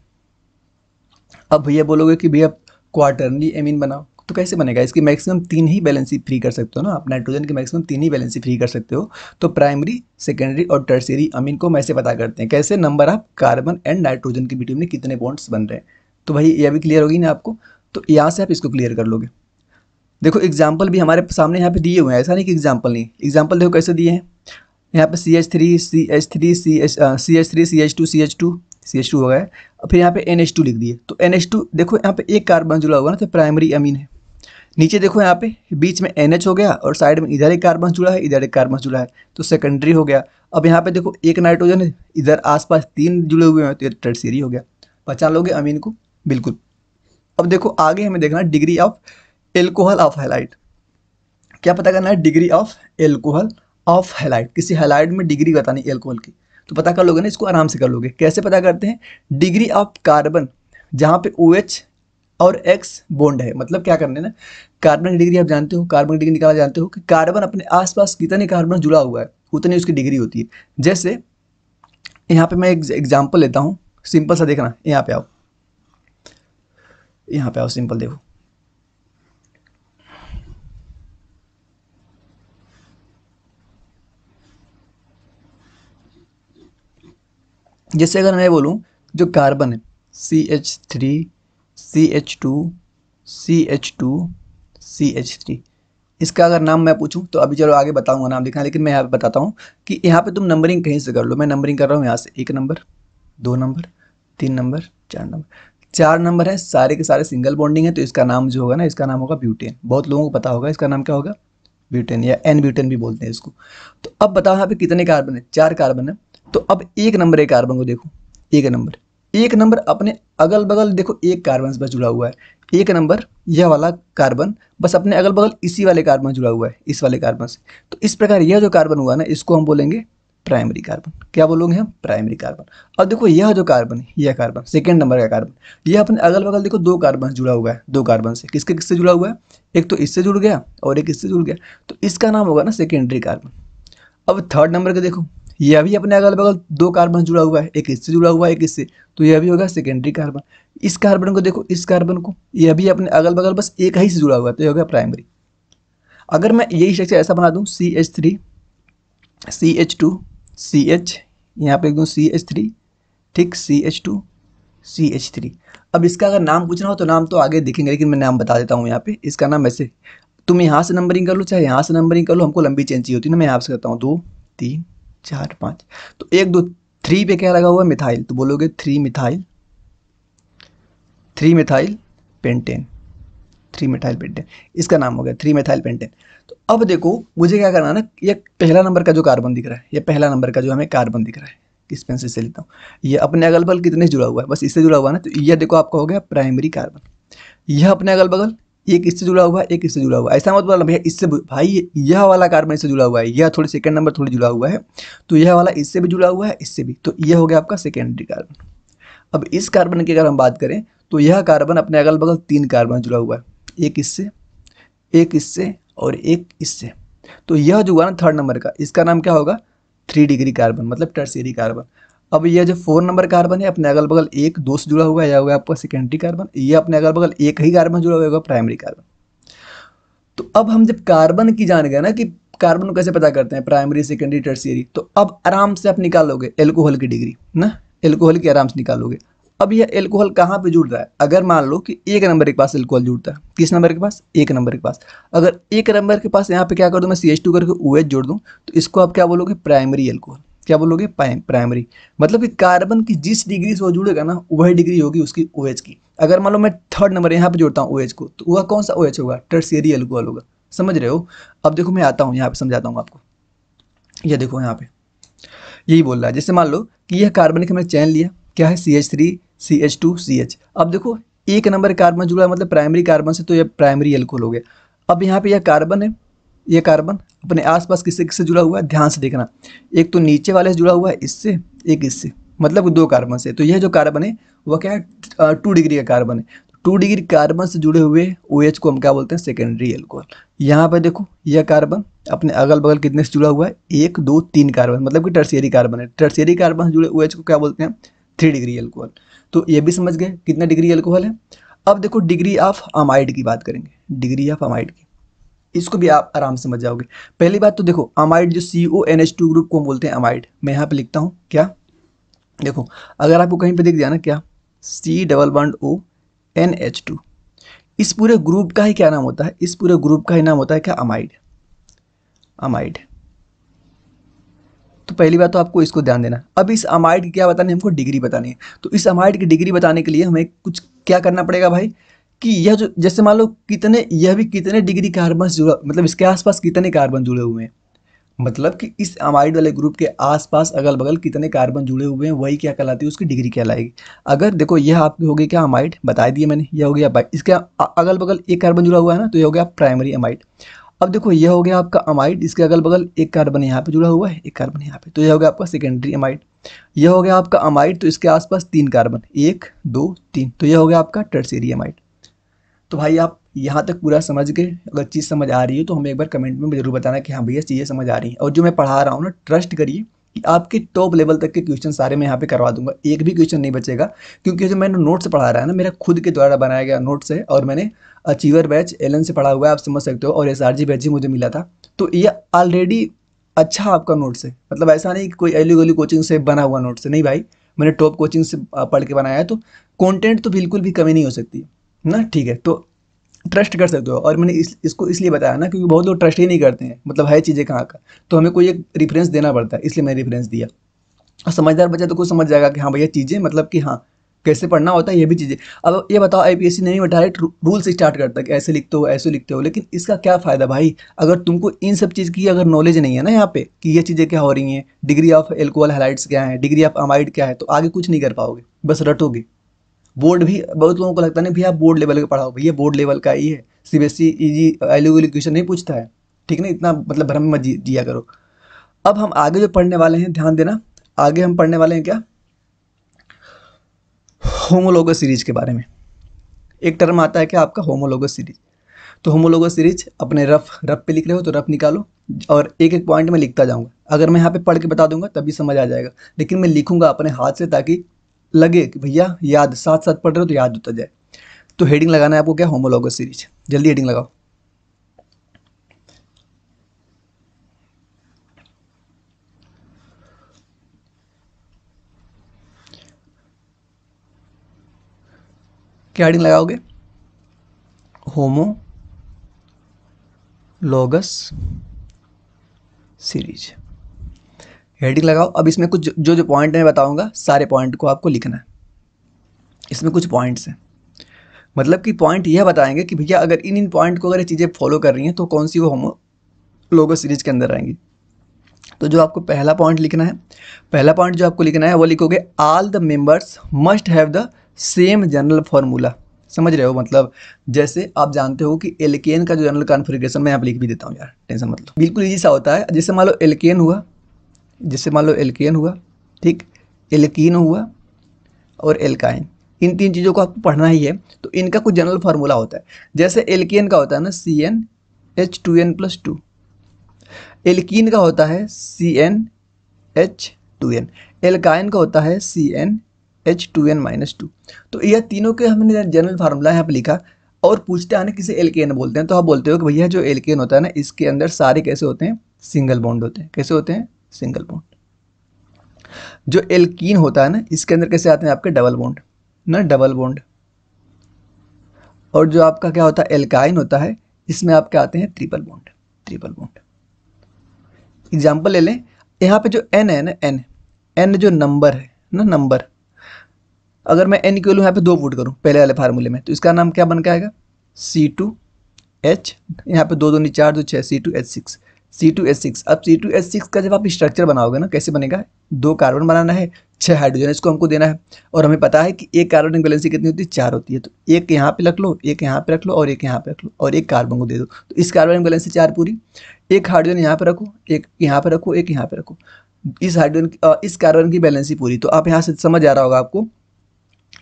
अब भैया बोलोगे कि भैया क्वार्टरनरी अमीन बनाओ, तो कैसे बनेगा, इसकी मैक्सिमम 3 ही बैलेंसी फ्री कर सकते हो ना आप, नाइट्रोजन की मैक्सिमम 3 ही बैलेंसी फ्री कर सकते हो। तो प्राइमरी, सेकेंडरी और टर्शियरी अमीन को हम ऐसे पता करते हैं, कैसे, number of carbon and nitrogen के बीच में कितने बॉन्ड्स बन रहे हैं। तो भाई यह भी क्लियर होगी ना आपको, तो यहाँ से आप इसको क्लियर कर लोगे। देखो एग्जाम्पल भी हमारे सामने यहाँ पे दिए हुए हैं, ऐसा नहीं कि एग्जाम्पल नहीं, एग्जाम्पल देखो कैसे दिए हैं। यहाँ पे CH3 CH3 CH3 CH2 CH2 CH2 हो गया है, और फिर यहाँ पे NH2 लिख दिए। तो NH2 देखो यहाँ पे एक कार्बन जुड़ा हुआ ना, तो प्राइमरी अमीन है। नीचे देखो यहाँ पे बीच में NH हो गया, और साइड में इधर एक कार्बन जुड़ा है, इधर एक कार्बन जुड़ा है, तो सेकेंडरी हो गया। अब यहाँ पे देखो एक नाइट्रोजन है, इधर आसपास 3 जुड़े हुए हैं, तो ये टर्शियरी हो गया। पहचान लोगे अमीन को, बिल्कुल। अब देखो आगे हमें देखना degree of alcohol of halide. क्या पता करना है, degree of alcohol of halide, किसी हैलाइड में डिग्री बतानी एल्कोहल की। तो पता कर लोगे ना, इसको आराम से कर लोगे। कैसे पता करते हैं, डिग्री ऑफ कार्बन जहाँ पे OH और X बॉन्ड है, मतलब क्या करना है ना, कार्बन की डिग्री आप जानते हो, कार्बन की डिग्री निकाला जानते हो कि कार्बन अपने आसपास कितने कार्बन जुड़ा हुआ है उतनी उसकी डिग्री होती है। जैसे यहाँ पे मैं एग्जाम्पल लेता हूँ, सिंपल सा देखना, यहाँ पे आओ, यहाँ पे आओ, सिंपल देखो। जैसे अगर मैं बोलूँ जो कार्बन है CH3 CH2 CH2 CH3, इसका अगर नाम मैं पूछूं तो अभी चलो आगे बताऊंगा नाम लिखना, लेकिन मैं यहाँ पे बताता हूँ कि यहाँ पे तुम नंबरिंग कहीं से कर लो। मैं नंबरिंग कर रहा हूँ यहाँ से, 1 number 2 number 3 number 4 number, 4 number है, सारे के सारे सिंगल बॉन्डिंग है, तो इसका नाम जो होगा ना, इसका नाम होगा ब्यूटेन। बहुत लोगों को पता होगा इसका नाम क्या होगा, ब्यूटेन या N ब्यूटेन भी बोलते हैं इसको। तो अब बताओ यहाँ पे कितने कार्बन है, 4 कार्बन है। तो अब 1 नंबर एक कार्बन को देखो, 1 नंबर अपने अगल बगल देखो एक कार्बन से बस जुड़ा हुआ है। 1 नंबर यह वाला कार्बन बस अपने अगल बगल इसी वाले कार्बन जुड़ा हुआ है, इस वाले कार्बन से। तो इस प्रकार यह जो कार्बन हुआ ना, इसको हम बोलेंगे प्राइमरी कार्बन। क्या बोलोगे हम, प्राइमरी कार्बन। और देखो यह जो कार्बन है, यह कार्बन सेकेंड नंबर का कार्बन, यह अपने अगल बगल देखो 2 कार्बन जुड़ा हुआ है, 2 कार्बन से। किसके किससे जुड़ा हुआ है, एक तो इससे जुड़ गया और एक इससे जुड़ गया, तो इसका नाम होगा ना सेकेंडरी कार्बन। अब थर्ड नंबर का देखो, यह भी अपने अगल बगल 2 कार्बन जुड़ा हुआ है, एक इससे जुड़ा हुआ है एक इससे, तो यह भी होगा सेकेंडरी कार्बन। इस कार्बन को देखो, इस कार्बन को, यह भी अपने अगल बगल बस एक ही से जुड़ा हुआ है, तो यह होगा प्राइमरी। अगर मैं यही स्ट्रक्चर ऐसा बना दूं, CH3 CH2 CH, यहाँ पे लिख दूं CH3, ठीक, CH2 CH3। अब इसका अगर नाम पूछना हो तो नाम तो आगे देखेंगे, लेकिन मैं नाम बता देता हूँ यहाँ पे। इसका नाम ऐसे, तुम यहाँ से नंबरिंग कर लो चाहे यहाँ से नंबरिंग कर लो, हमको लंबी चेन चाहिए होती है ना, मैं यहाँ से करता हूँ 2 3 4 5। तो 1 2 3 पे क्या लगा हुआ है, मिथाइल, तो बोलोगे 3 मिथाइल पेंटेन, 3 मिथाइल पेंटेन, इसका नाम हो गया 3 मिथाइल पेंटेन। तो अब देखो मुझे क्या करना है ना, ये पहला नंबर का जो कार्बन दिख रहा है, ये पहला नंबर का जो हमें कार्बन दिख रहा है, किस पेंसिल से लेता हूँ, ये अपने अगल बगल कितने से जुड़ा हुआ है, बस इससे जुड़ा हुआ है ना, तो यह देखो आपका हो गया प्राइमरी कार्बन। यह अपने अगल बगल एक इससे जुड़ा हुआ है, एक इससे जुड़ा हुआ है। ऐसा मत बोलना भैया इससे, भाई यह वाला कार्बन इससे जुड़ा हुआ है, यह थोड़ी सेकंड नंबर थोड़ी जुड़ा हुआ है, तो यह वाला इससे भी जुड़ा हुआ है, इससे भी, तो यह हो गया आपका सेकेंडरी कार्बन। अब इस कार्बन की अगर हम बात करें तो यह कार्बन अपने अगल बगल 3 कार्बन जुड़ा हुआ है, एक इससे और एक इससे। तो यह जो हुआ ना थर्ड नंबर का, इसका नाम क्या होगा, 3 डिग्री कार्बन, मतलब टर्शियरी कार्बन। अब ये जो 4 नंबर कार्बन है अपने अगल बगल एक दो से जुड़ा हुआ है, यह होगा आपका सेकेंडरी कार्बन, ये अपने अगल बगल एक ही कार्बन जुड़ा हुआ होगा प्राइमरी कार्बन। तो अब हम जब कार्बन की जान गए ना कि कार्बन को कैसे पता करते हैं प्राइमरी सेकेंडरी टर्शियरी, तो अब आराम से आप निकालोगे एल्कोहल की डिग्री ना, एल्कोहल की आराम से निकालोगे। अब यह एल्कोहल कहाँ पे जुड़ रहा है, अगर मान लो कि एक नंबर के पास एल्कोहल जुड़ता है, किस नंबर के पास, एक नंबर के पास, अगर एक नंबर के पास यहाँ पे क्या कर दूं मैं CH2 करके OH जोड़ दूं, तो इसको आप क्या बोलोगे, प्राइमरी एल्कोहल। क्या बोलोगे, प्राइमरी। मतलब कि कार्बन की जिस डिग्री से वो जुड़ेगा ना वही डिग्री होगी उसकी OH की। अगर मान लो मैं थर्ड नंबर यहाँ पे जोड़ता हूँ OH को, तो वह कौन सा OH होगा, टर्शियरी एल्कोहल होगा। समझ रहे हो। अब देखो मैं आता हूँ यहाँ पे समझाता हूँ आपको। ये देखो यहाँ पे यही बोल रहा है, जैसे मान लो कि यह कार्बन का मैंने चैन लिया, क्या है CH3 CH2 CH। अब देखो एक नंबर कार्बन जुड़ा है मतलब प्राइमरी कार्बन से, तो यह प्राइमरी एल्कोहल हो गया। अब यहाँ पे यह कार्बन है, ये कार्बन अपने आसपास किससे किससे जुड़ा हुआ है, ध्यान से देखना। एक तो नीचे वाले से जुड़ा हुआ है इससे, एक इससे, मतलब 2 कार्बन से। तो यह जो कार्बन है वह क्या है 2 डिग्री का कार्बन है। 2 डिग्री कार्बन से जुड़े हुए OH को हम क्या बोलते हैं, सेकेंडरी एल्कोहल। यहाँ पे देखो यह कार्बन अपने अगल बगल कितने से जुड़ा हुआ है, 1 2 3 कार्बन, मतलब कि टर्शियरी कार्बन है। टर्शियरी कार्बन से जुड़े OH को क्या बोलते हैं, 3 डिग्री एल्कोहल। तो ये भी समझ गए कितना डिग्री एल्कोहल है। अब देखो डिग्री ऑफ अमाइड की बात करेंगे, डिग्री ऑफ अमाइड की, इसको भी आप आराम से समझ जाओगे। पहली बात तो देखो अमाइड जो CONH2 ग्रुप को हम बोलते हैं अमाइड, मैं यहाँ पे लिखता हूँ क्या, देखो अगर आपको कहीं पे दिख जाए ना क्या C+O NH2, इस पूरे ग्रुप का ही क्या नाम होता है, इस पूरे ग्रुप का ही नाम होता है क्या, अमाइड। अमाइड। तो पहली बात तो आपको इसको ध्यान देना। अब इस अमाइड की क्या बतानी है, हमको डिग्री बतानी है। तो इस अमाइड की डिग्री बताने के लिए हमें कुछ क्या करना पड़ेगा भाई, कि यह जो जैसे मान लो कितने, यह भी कितने डिग्री कार्बन से जुड़ा, मतलब इसके आसपास कितने कार्बन जुड़े हुए हैं, मतलब कि इस अमाइड वाले ग्रुप के आसपास अगल बगल कितने कार्बन जुड़े हुए हैं, वही क्या कहलाती है, उसकी डिग्री कहलाएगी। अगर देखो यह आपकी हो गई क्या, अमाइड बता दिए मैंने, यह हो गया इसके अगल बगल एक कार्बन जुड़ा हुआ है ना, तो यह हो गया प्राइमरी अमाइड। अब देखो यह हो गया आपका अमाइड, इसके अगल बगल एक कार्बन यहाँ पे जुड़ा हुआ है, एक कार्बन यहाँ पे, तो यह हो गया आपका सेकेंडरी अमाइड। यह हो गया आपका अमाइड, तो इसके आसपास 3 कार्बन, 1 2 3, तो यह हो गया आपका टर्शियरी अमाइड। तो भाई आप यहाँ तक पूरा समझ गए, अगर चीज़ समझ आ रही है तो हमें एक बार कमेंट में जरूर बताना कि हाँ भैया चीज़ें समझ आ रही हैं। और जो मैं पढ़ा रहा हूँ ना, ट्रस्ट करिए कि आपके टॉप लेवल तक के क्वेश्चन सारे मैं यहाँ पे करवा दूंगा, एक भी क्वेश्चन नहीं बचेगा। क्योंकि जो मैंने नोट से पढ़ा रहा है ना, मेरा खुद के द्वारा बनाया गया नोट्स है, और मैंने अचीवर बैच LN से पढ़ा हुआ है, आप समझ सकते हो, और SRG बैच ही मुझे मिला था। तो ये ऑलरेडी अच्छा आपका नोट्स है, मतलब ऐसा नहीं कि कोई एली गोली कोचिंग से बना हुआ नोट्स है, नहीं भाई, मैंने टॉप कोचिंग से पढ़ के बनाया है। तो कंटेंट तो बिल्कुल भी कमी नहीं हो सकती ना, ठीक है। तो ट्रस्ट कर सकते हो। और मैंने इसको इसलिए बताया ना क्योंकि बहुत लोग ट्रस्ट ही नहीं करते हैं, मतलब है चीज़ें कहाँ का, तो हमें कोई एक रेफरेंस देना पड़ता है, इसलिए मैंने रेफरेंस दिया। और समझदार बच्चा तो कुछ समझ जाएगा कि हाँ भैया चीज़ें, मतलब कि हाँ कैसे पढ़ना होता है, ये भी चीज़ें। अब ये बताओ IPSC नहीं डायरेक्ट रूल से स्टार्ट करता है कि ऐसे लिखते हो ऐसे लिखते हो, लेकिन इसका क्या फ़ायदा भाई, अगर तुमको इन सब चीज़ की अगर नॉलेज नहीं है ना यहाँ पे कि ये चीज़ें क्या हो रही हैं, डिग्री ऑफ एल्कोहल हैलाइड्स क्या है, डिग्री ऑफ अमाइड क्या है, तो आगे कुछ नहीं कर पाओगे, बस रटोगे। बोर्ड भी बहुत लोगों को लगता नहीं भैया बोर्ड लेवल का पढ़ाओ, भैया बोर्ड लेवल का ही है, CBSE इजी एलिजिबल क्वेश्चन नहीं पूछता है, ठीक ना, इतना मतलब भ्रम मत जिया करो। अब हम आगे जो पढ़ने वाले हैं ध्यान देना, आगे हम पढ़ने वाले हैं क्या, होमोलोगस सीरीज के बारे में। एक टर्म आता है क्या आपका, होमोलोगस सीरीज। तो होमोलोगस सीरीज अपने रफ रफ पे लिख रहे हो तो रफ निकालो, और एक एक पॉइंट में लिखता जाऊंगा। अगर मैं यहाँ पे पढ़ के बता दूंगा तभी समझ आ जाएगा, लेकिन मैं लिखूंगा अपने हाथ से ताकि लगे कि भैया याद, साथ साथ पढ़ रहे हो तो याद होता जाए। तो हेडिंग लगाना है आपको क्या, होमोलोगस सीरीज, जल्दी हेडिंग लगाओ। क्या हेडिंग लगाओगे, होमोलोगस सीरीज, हेडिंग लगाओ। अब इसमें कुछ जो जो पॉइंट मैं बताऊंगा सारे पॉइंट को आपको लिखना है। इसमें कुछ पॉइंट्स हैं, मतलब कि पॉइंट यह बताएंगे कि भैया अगर इन इन पॉइंट को अगर ये चीज़ें फॉलो कर रही हैं तो कौन सी वो होमोलोगस सीरीज के अंदर आएंगी। तो जो आपको पहला पॉइंट लिखना है, पहला पॉइंट जो आपको लिखना है वो लिखोगे all the members must have the same general formula. समझ रहे हो, मतलब जैसे आप जानते हो कि एल्केन का जो जनरल कॉन्फ़िगरेशन मैं यहाँ पे लिख भी देता हूँ यार, टेंशन मत लो, बिल्कुल ईजी सा होता है। जैसे मान लो एल्केन हुआ, जैसे मान लो एल्केन हुआ, ठीक, एल्कीन हुआ और एल्काइन, इन 3 चीज़ों को आपको पढ़ना ही है। तो इनका कुछ जनरल फार्मूला होता है। जैसे एल्केन का होता है ना CnH2n+2, एल्कीन का होता है CnH2n, एल्काइन का होता है CnH2n-2। तो यह तीनों के हमने जनरल फार्मूला यहाँ पे लिखा। और पूछते हैं ना किसे एल्केन बोलते हैं, तो आप बोलते हो कि भैया जो एल्केन होता है ना, इसके अंदर सारे कैसे होते हैं, सिंगल बॉन्ड होते हैं। कैसे होते हैं, सिंगल बॉन्ड। जो एल्कीन होता है ना, इसके अंदर कैसे आते हैं आपके डबल बॉन्ड ना, डबल बॉन्ड। और जो आपका क्या होता है एल्काइन होता है, इसमें आपके आते हैं triple bond, triple bond. Example ले लें, यहाँ पे जो n है ना, n जो नंबर है ना, नंबर, अगर मैं n की वैल्यू यहाँ पे 2 पुट करूँ पहले वाले फार्मूले में, तो इसका नाम क्या बन के आएगा, C2H, यहाँ पे 2 2 4 2 6, C2H6, C2H6। अब C2H6 का जब आप स्ट्रक्चर बनाओगे ना, कैसे बनेगा, 2 कार्बन बनाना है, 6 हाइड्रोजन इसको हमको देना है। और हमें पता है कि एक कार्बन की वैलेंसी कितनी होती है, 4 होती है। तो एक यहाँ पे रख लो, एक यहाँ पे रख लो, और एक यहाँ पे रख लो, और एक कार्बन को दे दो। तो इस कार्बन की वैलेंसी 4 पूरी। एक हाइड्रोजन यहाँ पे रखो, एक यहाँ पे रखो, एक यहाँ पे रखो, इस हाइड्रोजन इस कार्बन की बैलेंसी पूरी। तो आप यहाँ से समझ आ रहा होगा आपको,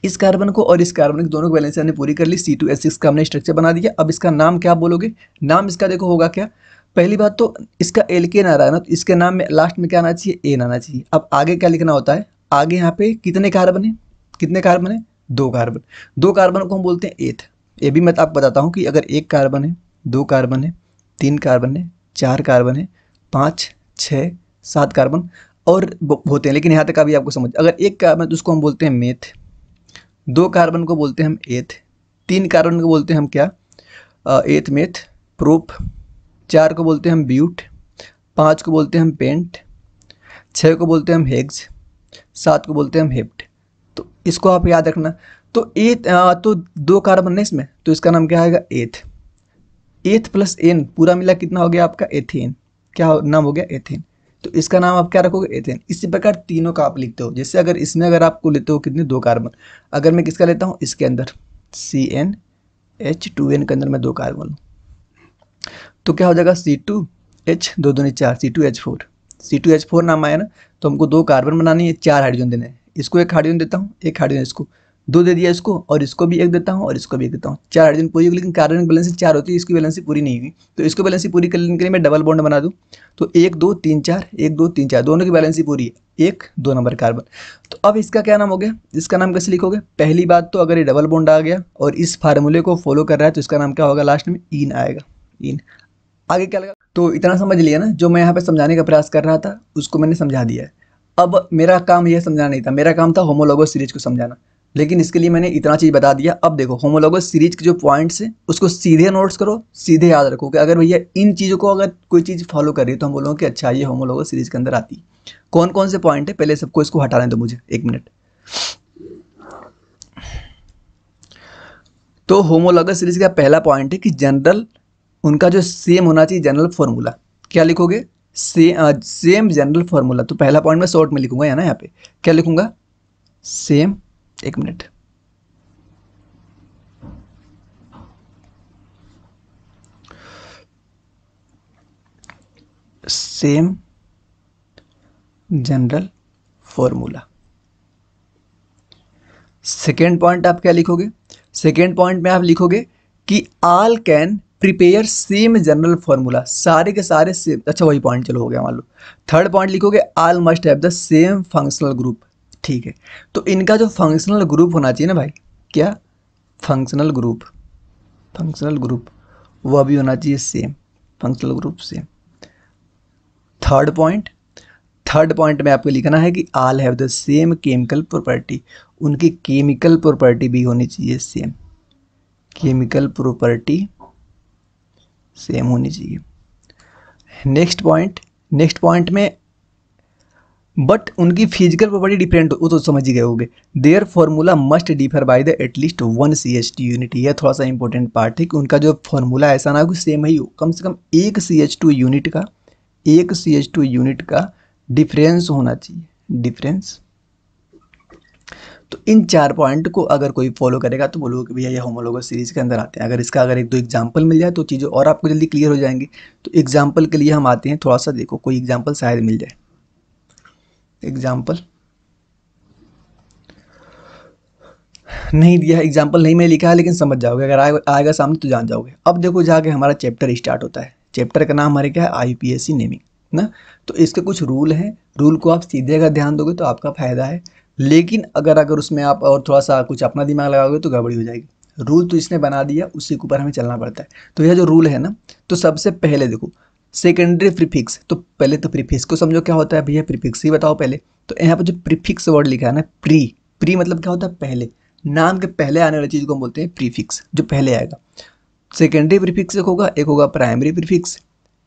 इस कार्बन को और इस कार्बन की दोनों की बैलेंस हमने पूरी कर ली। C2H6 का हमने स्ट्रक्चर बना दिया। अब इसका नाम क्या बोलोगे, नाम इसका देखो होगा क्या, पहली बात तो इसका एल्केन आ रहा है ना, तो इसके नाम में लास्ट में क्या आना चाहिए, एन आना चाहिए। अब आगे क्या लिखना होता है, आगे यहाँ पे कितने कार्बन है, कितने कार्बन है, 2 कार्बन। 2 कार्बन को हम बोलते हैं एथ। ये भी मैं आपको बताता हूँ कि अगर 1 कार्बन है, 2 कार्बन है, 3 कार्बन है, 4 कार्बन है, 5 6 7 कार्बन और होते हैं, लेकिन यहाँ तक अभी आपको समझ, अगर 1 कार्बन तो उसको हम बोलते हैं मेथ, 2 कार्बन को बोलते हैं हम एथ, 3 कार्बन को बोलते हैं हम क्या, एथ मेथ प्रोप, 4 को बोलते हैं हम ब्यूट, 5 को बोलते हैं हम पेंट, 6 को बोलते हैं हम हेग्स, 7 को बोलते हैं हम हेप्ट। तो इसको आप याद रखना। तो एथ तो 2 कार्बन है इसमें, तो इसका नाम क्या आएगा, एथ। एथ प्लस एन पूरा मिला कितना हो गया आपका, एथेन। क्या नाम हो गया, एथेन। तो इसका नाम आप क्या रखोगे, एथेन। इसी प्रकार तीनों का आप लिखते हो। जैसे अगर इसमें अगर आपको लेते हो कितने, 2 कार्बन, अगर मैं किसका लेता हूँ, इसके अंदर CnH2n के अंदर मैं 2 कार्बन लूँ, तो क्या हो जाएगा, C2H 2 2 4, C2H4, C2H4 नाम आया ना। तो हमको 2 कार्बन बनानी है, 4 हाइड्रोजन देने हैं। इसको 1 हाइड्रोजन देता हूँ, 1 हाइड्रोजन इसको, 2 दे दिया इसको, और इसको भी 1 देता हूँ, और इसको भी 1 देता हूँ। 4 हाइड्रोजन पूरी होगी, लेकिन कार्बन की बैलेंसी 4 होती है, इसकी बैलेंसी पूरी नहीं हुई। तो इसको बैलेंसी पूरी करने के लिए मैं डबल बॉन्ड बना दूँ, तो 1 2 3 4, 1 2 3 4, दोनों की बैलेंसी पूरी है, 1 2 नंबर कार्बन। तो अब इसका क्या नाम हो गया, इसका नाम कैसे लिखोगे, पहली बात तो अगर ये डबल बॉन्ड आ गया और इस फार्मूले को फॉलो कर रहा है, तो इसका नाम क्या होगा, लास्ट में इन आएगा, इन। आगे क्या लगा, तो इतना समझ लिया ना, जो मैं यहाँ पे समझाने का प्रयास कर रहा था उसको मैंने समझा दिया है। अब मेरा काम यह समझाना नहीं था, मेरा काम था होमोलोगस सीरीज को समझाना, लेकिन इसके लिए मैंने इतना चीज़ बता दिया। अब देखो, होमोलोगस सीरीज के जो पॉइंट्स हैं उसको सीधे नोट्स करो, सीधे याद रखो कि अगर भैया इन चीज़ों को अगर कोई चीज़ फॉलो कर रही है तो हम बोलोगे कि अच्छा ये होमोलोगस सीरीज के अंदर आती है। कौन कौन से पॉइंट है, पहले सबको इसको हटाने दो मुझे 1 मिनट। तो होमोलोगस सीरीज का पहला पॉइंट है कि जनरल उनका जो सेम होना चाहिए जनरल फॉर्मूला। क्या लिखोगे, सेम जनरल फॉर्मूला। तो पहला पॉइंट मैं शॉर्ट में लिखूंगा है ना, यहाँ पे क्या लिखूंगा, same, 1 minute, same general formula. Second point आप क्या लिखोगे, सेकेंड पॉइंट में आप लिखोगे कि all can prepare same general formula, सारे के सारे सेम। अच्छा वही पॉइंट चलो हो गया मान लो। थर्ड पॉइंट लिखोगे all must have the same functional group. ठीक है, तो इनका जो फंक्शनल ग्रुप होना चाहिए ना भाई, क्या, फंक्शनल ग्रुप, फंक्शनल ग्रुप वह भी होना चाहिए same, functional group same. Third point में आपको लिखना है कि all have the same chemical property, उनकी केमिकल प्रॉपर्टी भी होनी चाहिए सेम, केमिकल प्रॉपर्टी सेम होनी चाहिए। नेक्स्ट पॉइंट में बट उनकी फिजिकल प्रॉपर्टी डिफरेंट हो, वो तो समझ ही गए होगे। Their formula must differ by the at least 1 CH2 unit. यह थोड़ा सा इंपॉर्टेंट पार्ट है कि उनका जो फॉर्मूला ऐसा ना हो सेम ही हो, कम से कम एक CH2 यूनिट का डिफरेंस होना चाहिए, डिफरेंस। तो इन 4 पॉइंट को अगर कोई फॉलो करेगा तो बोलोगे कि भैया ये होमोलोगस सीरीज के अंदर आते हैं। अगर इसका अगर 1-2 एग्जांपल मिल जाए तो चीज़ें और आपको जल्दी क्लियर हो जाएंगी। तो एग्जांपल के लिए हम आते हैं, थोड़ा सा देखो कोई एग्जांपल शायद मिल जाए। एग्जाम्पल नहीं दिया, एग्जाम्पल नहीं मैं लिखा है, लेकिन समझ जाओगे, अगर आएगा सामने तो जान जाओगे। अब देखो जाके हमारा चैप्टर स्टार्ट होता है। चैप्टर का नाम हमारे क्या है, IUPAC नेमिंग। ना। तो इसके कुछ रूल हैं, रूल को आप सीधे अगर ध्यान दोगे तो आपका फायदा है, लेकिन अगर उसमें आप और थोड़ा सा कुछ अपना दिमाग लगाओगे तो गड़बड़ी हो जाएगी। रूल तो इसने बना दिया, उसी के ऊपर हमें चलना पड़ता है। तो यह जो रूल है ना, तो सबसे पहले देखो सेकेंडरी प्रीफिक्स, तो पहले तो प्रीफिक्स को समझो क्या होता है भैया, प्रीफिक्स ही बताओ पहले। तो यहाँ पर जो प्रीफिक्स वर्ड लिखा है ना, प्री, प्री मतलब क्या होता है पहले, नाम के पहले आने वाली चीज को हम बोलते हैं प्रीफिक्स, जो पहले आएगा। सेकेंडरी प्रीफिक्स एक होगा प्राइमरी प्रीफिक्स,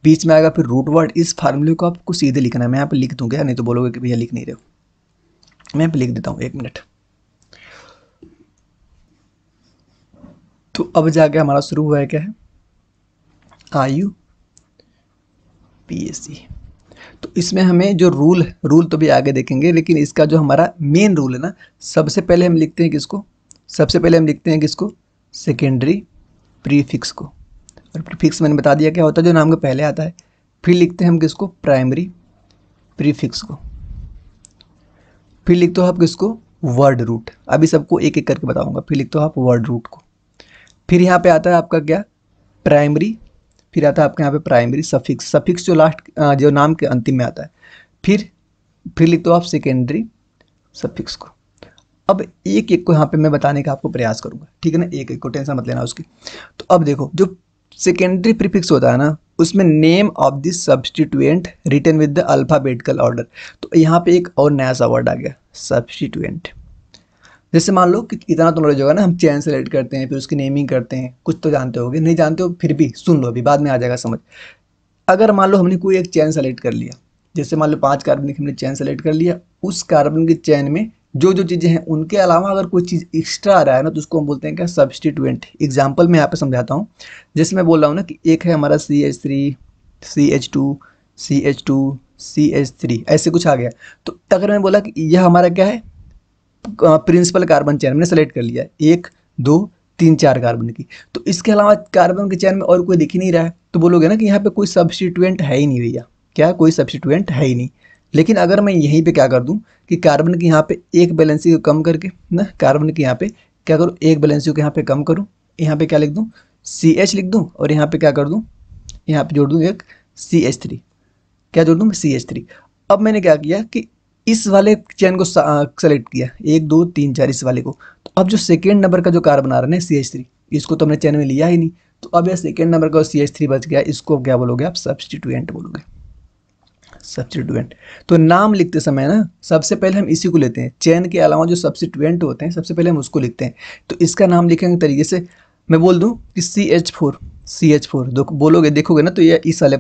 बीच में आएगा फिर रूट वर्ड। इस फार्मूले को आपको सीधे लिखना है, मैं यहाँ पे लिख दूंगा, नहीं तो बोलोगे कि भैया लिख नहीं रहे हो। मैं यहाँ पे लिख देता हूँ, 1 मिनट। तो अब जाके हमारा शुरू हुआ है क्या है, IUPAC। तो इसमें हमें जो रूल तो भी आगे देखेंगे, लेकिन इसका जो हमारा मेन रूल है ना, सबसे पहले हम लिखते हैं किसको, सेकेंडरी प्रीफिक्स को। और प्रीफिक्स मैंने बता दिया क्या होता है, जो नाम के पहले आता है। फिर लिखते हैं हम किसको, प्राइमरी प्रीफिक्स को। फिर लिखते हो आप किसको, वर्ड रूट। अभी सबको एक एक करके बताऊंगा। फिर लिखते हो आप वर्ड रूट को। फिर यहाँ पे आता है आपका क्या, प्राइमरी। फिर आता है आपके यहाँ पे प्राइमरी सफिक्स, सफिक्स जो लास्ट जो नाम के अंतिम में आता है। फिर लिखते हो आप सेकेंडरी सफिक्स को। अब एक एक को यहाँ पे मैं बताने का आपको प्रयास करूंगा, ठीक है ना, एक एक को टेंशन मत लेना उसकी। तो अब देखो, जो सेकेंडरी प्रीफिक्स होता है ना, उसमें name of the substituent written with the alphabetical order. तो यहाँ पे एक और नया सा वर्ड आ गया, सब्स्टिट्यूएंट। जैसे मान लो कि इतना तो नॉलेज होगा ना, हम चेन सेलेक्ट करते हैं, फिर उसकी नेमिंग करते हैं, कुछ तो जानते होगे, नहीं जानते हो फिर भी सुन लो, अभी बाद में आ जाएगा समझ। अगर मान लो हमने कोई एक चेन सेलेक्ट कर लिया, जैसे मान लो 5 कार्बन की हमने चेन सेलेक्ट कर लिया, उस कार्बन की चेन में जो जो चीज़ें हैं उनके अलावा अगर कोई चीज़ एक्स्ट्रा आ रहा है ना, तो उसको हम बोलते हैं क्या, सब्स्टिट्यूएंट। एग्जाम्पल मैं यहाँ पे समझाता हूँ। जैसे मैं बोल रहा हूँ ना कि एक है हमारा CH3, CH2, CH2, CH3, ऐसे कुछ आ गया। तो अगर मैं बोला कि यह हमारा क्या है, प्रिंसिपल कार्बन चेन मैंने सेलेक्ट कर लिया है, 1 2 3 4 कार्बन की, तो इसके अलावा कार्बन की चेन में और कोई दिख ही नहीं रहा है, तो बोलोगे ना कि यहाँ पे कोई सब्स्टिट्यूएंट है ही नहीं भैया, क्या कोई सब्स्टिट्यूएंट है ही नहीं। लेकिन अगर मैं यहीं पे क्या कर दूं कि कार्बन की यहाँ पे एक बैलेंसी को कम करके ना, कार्बन की यहाँ पे क्या करूँ, एक बैलेंसी को यहाँ पे कम करूँ, यहाँ पे क्या लिख दूँ, CH लिख दूँ, और यहाँ पे क्या कर दूँ, यहाँ पे जोड़ दूँ एक CH3, क्या जोड़ दूँ, CH3। अब मैंने क्या किया कि इस वाले चेन को सेलेक्ट किया, 1 2 3 4 इस वाले को। तो अब जो सेकेंड नंबर का जो कार्बन आ रहा है ना, CH3, इसको तो हमने चेन में लिया ही नहीं, तो अब यह सेकेंड नंबर का CH3 बच गया, इसको क्या बोलोगे आप, सब्स्टिट्यूएंट बोलोगे, सब्स्टिट्यूएंट। तो नाम लिखते समय ना सबसे पहले हम इसी को लेते हैं, चेन के अलावा जो सब्स्टिट्यूएंट होते हैं सबसे पहले हम उसको लिखते हैं। तो इसका नाम लिखेंगे तरीके से, मैं बोल दूं कि CH4 बोलोगे, देखोगे ना, तो ये इस वाले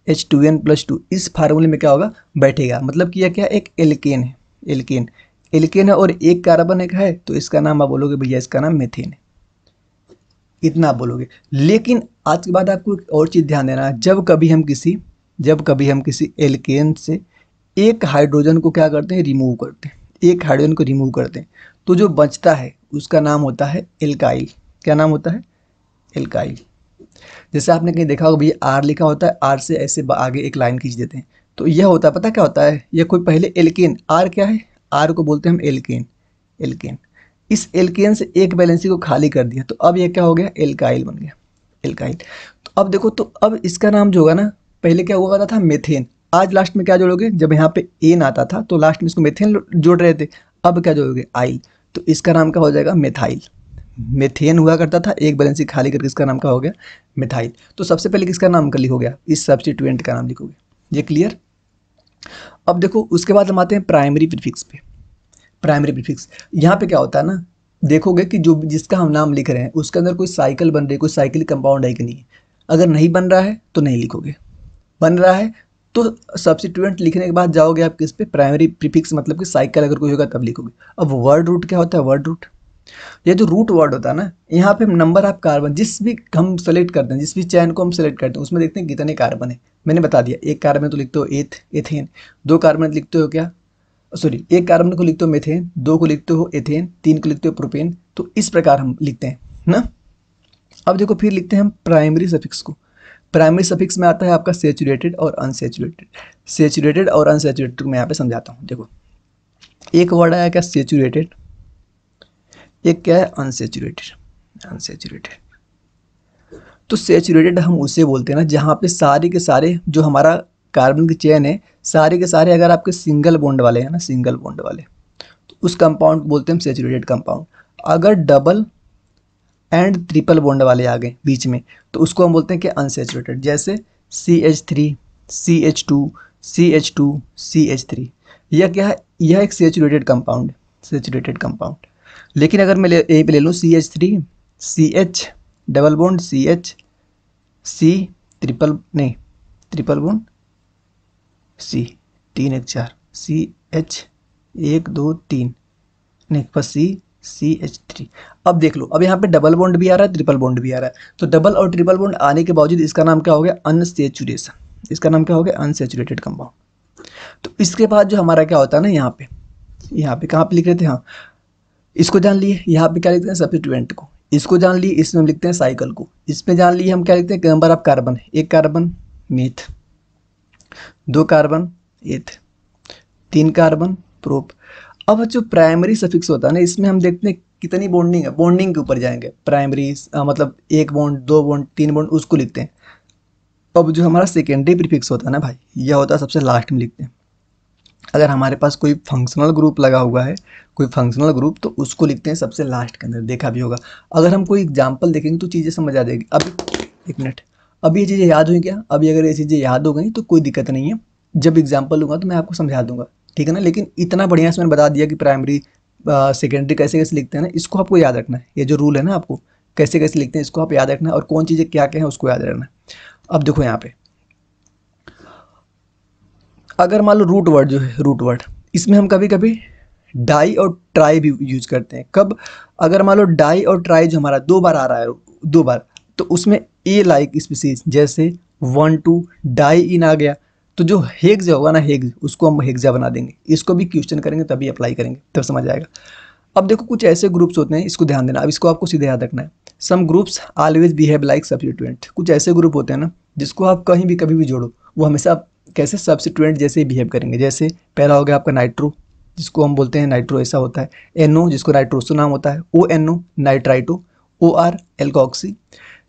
CnH2n+2 इस फार्मूले में क्या होगा, बैठेगा। मतलब कि यह क्या, एक एल्केन है, एल्केन है, और एक कार्बन एक है, तो इसका नाम आप बोलोगे भैया, इसका नाम मेथेन है, इतना आप बोलोगे। लेकिन आज के बाद आपको एक और चीज़ ध्यान देना है, जब कभी हम किसी एल्केन से एक हाइड्रोजन को क्या करते हैं, रिमूव करते हैं, एक हाइड्रोजन को रिमूव करते हैं, तो जो बचता है उसका नाम होता है एल्काइल। क्या नाम होता है, एल्काइल। जैसे आपने कहीं देखा होगा भैया आर लिखा होता है, आर से ऐसे आगे एक लाइन खींच देते हैं, तो यह होता है, पता क्या होता है, यह कोई पहले एल्केन, आर क्या है, आर को बोलते हैं हम एल्केन। इस एल्केन से एक बैलेंसी को खाली कर दिया, तो अब यह क्या हो गया, एल्काइल बन गया, एल्काइल। तो अब देखो, तो अब इसका नाम जो होगा ना, पहले क्या हुआ था, मेथेन। आज लास्ट में क्या जोड़ोगे, जब यहाँ पे एन आता था तो लास्ट में इसको मेथेन जोड़ रहे थे, अब क्या जोड़ोगे, आइल, तो इसका नाम क्या हो जाएगा, मेथाइल। मेथेन हुआ करता था, एक बैलेंसी खाली करके इसका नाम क्या हो गया, मेथाइल। तो सबसे पहले किसका नाम कर लिखोगे, इस सब्स्टिट्यूएंट का नाम लिखोगे, ये क्लियर। अब देखो उसके बाद हम आते हैं प्राइमरी प्रीफिक्स पे। प्राइमरी प्रीफिक्स यहाँ पे क्या होता है ना, देखोगे कि जो जिसका हम नाम लिख रहे हैं उसके अंदर कोई साइकिल बन रही है, कोई साइकिल कंपाउंड है कि नहीं। अगर नहीं बन रहा है तो नहीं लिखोगे, बन रहा है तो सब्स्टिट्यूएंट लिखने के बाद जाओगे आप किस पे, प्राइमरी प्रीफिक्स, मतलब कि साइकिल अगर कोई होगा तब लिखोगे। अब वर्ड रूट क्या होता है, वर्ड रूट, ये जो रूट वर्ड होता है ना, यहाँ पे नंबर ऑफ कार्बन जिस भी हम सेलेक्ट करते हैं, जिस भी चैन को हम सेलेक्ट करते हैं, उसमें देखते हैं कितने कार्बन है। मैंने बता दिया, एक कार्बन तो लिखते हो एथेन, 2 कार्बन लिखते हो क्या, सॉरी, एक कार्बन को लिखते हो मेथेन, 2 को लिखते हो एथेन, 3 को लिखते हो प्रोपेन। तो इस प्रकार हम लिखते हैं ना। अब देखो फिर लिखते हैं हम प्राइमरी सफिक्स को। प्राइमरी सफिक्स में आता है आपका सेचुरेटेड और अनसेचुरेटेड। सेचुरेटेड और अनसेचुरेटेड को मैं यहाँ पे समझाता हूँ। देखो एक वर्ड आया क्या, सेचुरेटेड, एक क्या है, अनसेचुरेटेड। तो सेचुरेटेड हम उसे बोलते हैं ना जहाँ पे सारे के सारे जो हमारा कार्बन की चेन है सारे के सारे अगर आपके सिंगल बॉन्ड वाले हैं ना, सिंगल बॉन्ड वाले, तो उस कंपाउंड को बोलते हैं हम सैचुरेटेड कंपाउंड। अगर डबल एंड ट्रिपल बॉन्ड वाले आ गए बीच में तो उसको हम बोलते हैं कि अनसैचुरेटेड, जैसे CH3, CH2, CH2, CH3। यह क्या है, यह एक सैचुरेटेड कंपाउंड है, सैचुरेटेड कंपाउंड। लेकिन अगर मैं यहीं पे ले लूँ CH3, CH double bond CH, C triple नहीं ट्रिपल बॉन्ड C, 3 1 4, CH 1 2 3 नहीं बस CH3। अब देख लो, अब यहाँ पे डबल बॉन्ड भी आ रहा है, ट्रिपल बॉन्ड भी आ रहा है, तो डबल और ट्रिपल बॉन्ड आने के बावजूद इसका नाम क्या हो गया, अनसैचुरेशन। इसका नाम क्या हो गया, अनसैचुरेटेड कंपाउंड। तो इसके बाद जो हमारा क्या होता है ना, यहाँ पे कहाँ पे लिख रहे थे, हाँ इसको जान लिए, यहाँ पे क्या लिखते हैं सब्स्टिट्यूएंट को, इसको जान लिए, इसमें हम लिखते हैं साइकिल को, इसमें जान लिए हम क्या लिखते हैं number of carbon, 1 carbon myth, 2 carbon एथ, 3 कार्बन प्रोप। अब जो प्राइमरी सफिक्स होता है ना, इसमें हम देखते हैं कितनी बॉन्डिंग है, बॉन्डिंग के ऊपर जाएंगे। प्राइमरी मतलब 1 बॉन्ड 2 बॉन्ड 3 बॉन्ड उसको लिखते हैं। अब जो हमारा सेकेंडरी प्रीफिक्स होता है ना भाई, यह होता है सबसे लास्ट में लिखते हैं। अगर हमारे पास कोई फंक्शनल ग्रुप लगा हुआ है, कोई फंक्शनल ग्रुप, तो उसको लिखते हैं सबसे लास्ट के अंदर, देखा भी होगा। अगर हम कोई एग्जाम्पल देखेंगे तो चीज़ें समझ आ जाएगी। अब 1 मिनट, अब ये चीज़ें याद हुई क्या, अभी अगर ये चीज़ें याद हो गई तो कोई दिक्कत नहीं है, जब एग्जाम्पल लूँगा तो मैं आपको समझा दूंगा, ठीक है ना। लेकिन इतना बढ़िया से मैंने बता दिया कि प्राइमरी सेकेंडरी कैसे कैसे लिखते हैं ना, इसको आपको याद रखना है। ये जो रूल है ना, आपको कैसे कैसे लिखते हैं इसको आप याद रखना है, और कौन चीज़ें क्या क्या है उसको याद रखना है। अब देखो यहाँ पे अगर मान लो रूट वर्ड जो है, रूट वर्ड, इसमें हम कभी कभी डाई और ट्राई भी यूज करते हैं। कब, अगर मान लो डाई और ट्राई जो हमारा 2 बार आ रहा है, 2 बार, तो उसमें ए लाइक स्पीसीज, जैसे 1 2 डाई इन आ गया, तो जो हेग्स होगा ना, हेग्स, उसको हम हेक्सा बना देंगे। इसको भी क्वेश्चन करेंगे तभी अप्लाई करेंगे, तब समझ आएगा। अब देखो कुछ ऐसे ग्रुप्स होते हैं, इसको ध्यान देना, अब इसको आपको सीधे याद रखना है। Some groups always behave like substituent. कुछ ऐसे ग्रुप होते हैं ना जिसको आप कहीं भी कभी भी जोड़ो, वो हमेशा कैसे सब्स्टिट्यूएंट जैसे ही बिहेव करेंगे। जैसे पहला हो गया आपका नाइट्रो, जिसको हम बोलते हैं नाइट्रो ऐसा होता है। NO जिसको नाइट्रोसो नाम होता है, ONO नाइट्राइटो, OR एल्कोक्सी।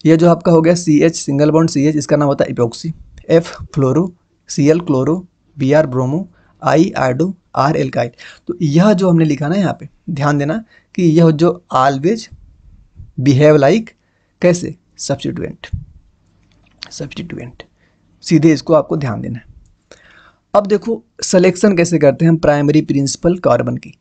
ये जो आपका हो गया CH सिंगल बॉन्ड CH, इसका नाम होता है epoxy. F fluoro, CL chloro, BR bromo, I आर्डो, R alkyl. तो यह जो हमने लिखा ना यहाँ पे, ध्यान देना कि यह जो ऑलवेज बिहेव लाइक कैसे सब्स्टिट्यूएंट, सब्स्टिट्यूएंट, सीधे इसको आपको ध्यान देना है। अब देखो सिलेक्शन कैसे करते हैं हम प्राइमरी प्रिंसिपल कार्बन की।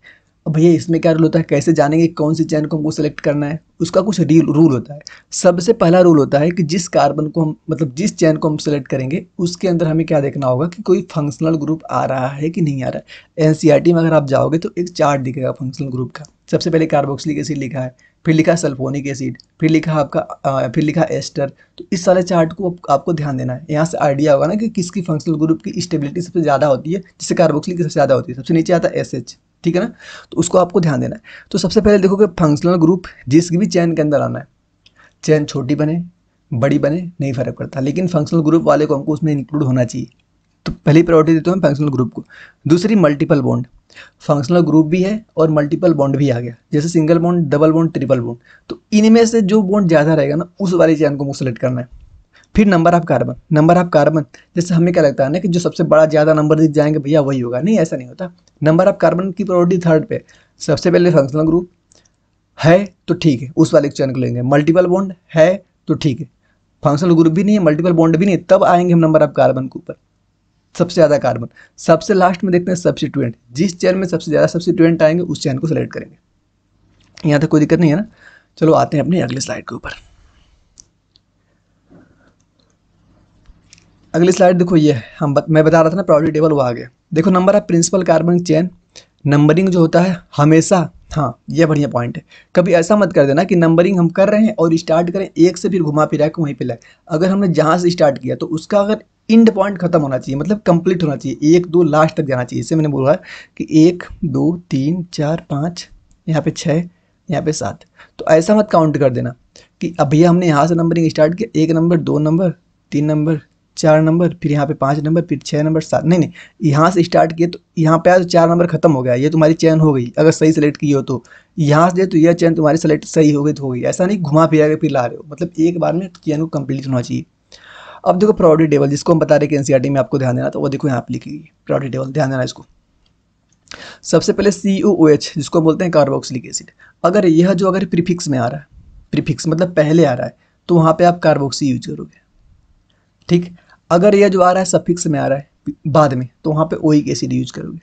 अब भैया इसमें क्या रूल होता है, कैसे जानेंगे कौन सी चेन को हमको सेलेक्ट करना है, उसका कुछ रूल होता है। सबसे पहला रूल होता है कि जिस कार्बन को हम, मतलब जिस चेन को हम सेलेक्ट करेंगे, उसके अंदर हमें क्या देखना होगा कि कोई फंक्शनल ग्रुप आ रहा है कि नहीं आ रहा है। NCERT में अगर आप जाओगे तो एक चार्ट दिखेगा फंक्शनल ग्रुप का। सबसे पहले कार्बोक्सिलिक एसिड लिखा है, फिर लिखा है सल्फोनिक एसिड, फिर लिखा है आपका फिर लिखा है एस्टर। तो इस सारे चार्ट को आपको ध्यान देना है। यहाँ से आइडिया होगा ना कि किसकी फंक्शनल ग्रुप की स्टेबिलिटी सबसे ज़्यादा होती है, जिससे कार्बोक्सिलिक सबसे ज़्यादा होती है। सबसे नीचे आता है SH, ठीक है ना, तो उसको आपको ध्यान देना है। तो सबसे पहले देखो कि फंक्शनल ग्रुप जिस भी चेन के अंदर आना है, चेन छोटी बने बड़ी बने नहीं फर्क पड़ता, लेकिन फंक्शनल ग्रुप वाले को हमको उसमें इंक्लूड होना चाहिए। तो पहली प्रायोरिटी देते हैं फंक्शनल ग्रुप को। दूसरी मल्टीपल बॉन्ड, फंक्शनल ग्रुप भी है और मल्टीपल बॉन्ड भी आ गया, जैसे single bond, double bond, triple bond. तो इनमें से जो बॉन्ड ज़्यादा रहेगा ना, उस वाली चेन को सेलेक्ट करना है। फिर number of carbon, number of carbon, जैसे हमें क्या लगता है ना कि जो सबसे बड़ा ज़्यादा नंबर दिख जाएंगे भैया वही होगा, नहीं ऐसा नहीं होता। नंबर ऑफ कार्बन की प्रायोरिटी 3rd पे। सबसे पहले फंक्शनल ग्रुप है तो ठीक है, उस वाले चेन को लेंगे। मल्टीपल बॉन्ड है तो ठीक है, फंक्शनल ग्रुप भी नहीं है, मल्टीपल बॉन्ड भी नहीं है, तब आएंगे हम नंबर ऑफ कार्बन के ऊपर, सबसे ज़्यादा कार्बन। सबसे लास्ट में देखते हैं सब्स्टिट्यूएंट, जिस चेन में सबसे ज़्यादा सब्स्टिट्यूएंट आएंगे उस चेन को सेलेक्ट करेंगे। यहाँ तक कोई दिक्कत नहीं है ना। चलो आते हैं अपनी अगले स्लाइड के ऊपर। अगली स्लाइड देखो, ये मैं बता रहा था ना प्रायोरिटी टेबल, वो आ गया। देखो number of principal carbon chain, numbering जो होता है हमेशा, हाँ ये बढ़िया पॉइंट है, कभी ऐसा मत कर देना कि नंबरिंग हम कर रहे हैं और स्टार्ट करें 1 से फिर घुमा फिरा के वहीं पे लाए। अगर हमने जहाँ से स्टार्ट किया तो उसका अगर इंड पॉइंट खत्म होना चाहिए, मतलब कंप्लीट होना चाहिए, 1 2 लास्ट तक जाना चाहिए। इससे मैंने बोला कि 1 2 3 4 5, यहाँ पे 6, यहाँ पे 7। तो ऐसा मत काउंट कर देना कि अब भैया हमने यहाँ से नंबरिंग स्टार्ट किया, 1 नंबर 2 नंबर 3 नंबर 4 नंबर, फिर यहाँ पे 5 नंबर, फिर 6 नंबर 7। नहीं, यहाँ से स्टार्ट किए तो यहाँ पे आज 4 नंबर खत्म हो गया, ये तुम्हारी चेन हो गई अगर सही सेलेक्ट की हो तो। यहाँ से तो यह चेन तुम्हारी सेलेक्ट सही हो गई तो हो गई, ऐसा नहीं घुमा फिरा के फिर ला रहे हो। मतलब एक बार में चेन को कंप्लीट होना चाहिए। अब देखो प्रायोरिटी टेबल, जिसको हम बता रहे कि एनसीईआरटी में आपको ध्यान देना, तो वो देखो यहाँ पे लिखी गई प्रायोरिटी टेबल, ध्यान देना इसको। सबसे पहले COOH, जिसको बोलते हैं कार्बोक्सिलिक एसिड, अगर यह जो अगर प्रीफिक्स में आ रहा है, प्रीफिक्स मतलब पहले आ रहा है, तो वहाँ पे आप कार्बोक्सी यूज करोगे, ठीक। अगर यह जो आ रहा है सफिक्स में आ रहा है बाद में, तो वहाँ पे ओइक एसिड यूज करोगे।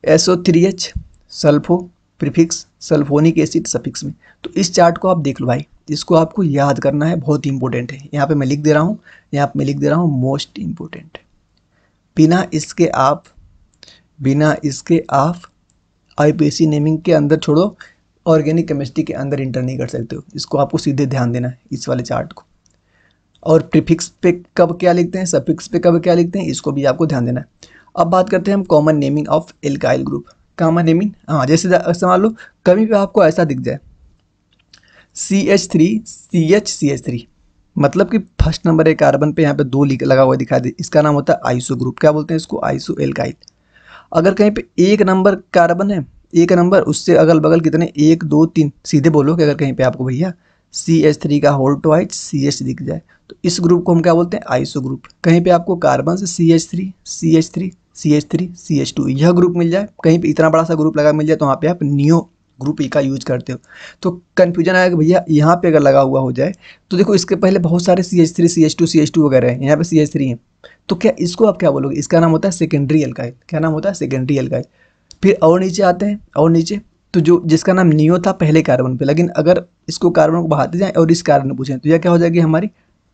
SO3H sulpho prefix, sulphonic acid suffix में। तो इस चार्ट को आप देख लो भाई, इसको आपको याद करना है, बहुत ही इंपॉर्टेंट है। यहाँ पे मैं लिख दे रहा हूँ, यहाँ पे मैं लिख दे रहा हूँ मोस्ट इंपॉर्टेंट। बिना इसके आप IPAC नेमिंग के अंदर छोड़ो, ऑर्गेनिक केमिस्ट्री के अंदर इंटर नहीं कर सकते हो। इसको आपको सीधे ध्यान देना है, इस वाले चार्ट को। और प्रीफिक्स पे कब क्या लिखते हैं, सफिक्स पे कब क्या लिखते हैं, इसको भी आपको ध्यान देना है। अब बात करते हैं हम common naming of alkyl group. Common naming, हाँ, जैसे मान लो कभी भी आपको ऐसा दिख जाए CH3 CH मतलब कि फर्स्ट नंबर है कार्बन पे, यहाँ पे 2 लगा हुआ दिखाई दे, इसका नाम होता है आइसो ग्रुप। क्या बोलते हैं इसको, आइसो एल्काइल। अगर कहीं पे 1 नंबर कार्बन है, 1 नंबर, उससे अगल बगल कितने, 1 2 3, सीधे बोलो कि अगर कहीं पे आपको भैया CH3 का होल ट्वाइस CH दिख जाए, तो इस ग्रुप को हम क्या बोलते हैं, आइसो ग्रुप। कहीं पे आपको कार्बन से CH3 यह ग्रुप मिल जाए, कहीं पे इतना बड़ा सा ग्रुप लगा मिल जाए, तो वहाँ पे आप नियो ग्रुप ई का यूज करते हो। तो कन्फ्यूजन आएगा भैया यहाँ पे अगर लगा हुआ हो जाए, तो देखो इसके पहले बहुत सारे CH3 CH2 वगैरह हैं, यहाँ पे CH3 है, तो क्या इसको आप क्या बोलोगे, इसका नाम होता है सेकेंडरी एल्काइल। क्या नाम होता है, सेकेंडरी एल्काइल। फिर और नीचे आते हैं, और नीचे तो जो जिसका नाम नियो था पहले कार्बन पे, लेकिन अगर इसको कार्बन को बढ़ाते जाएं और इस कार्बन में पूछें, तो यह क्या हो जाएगी, हमारी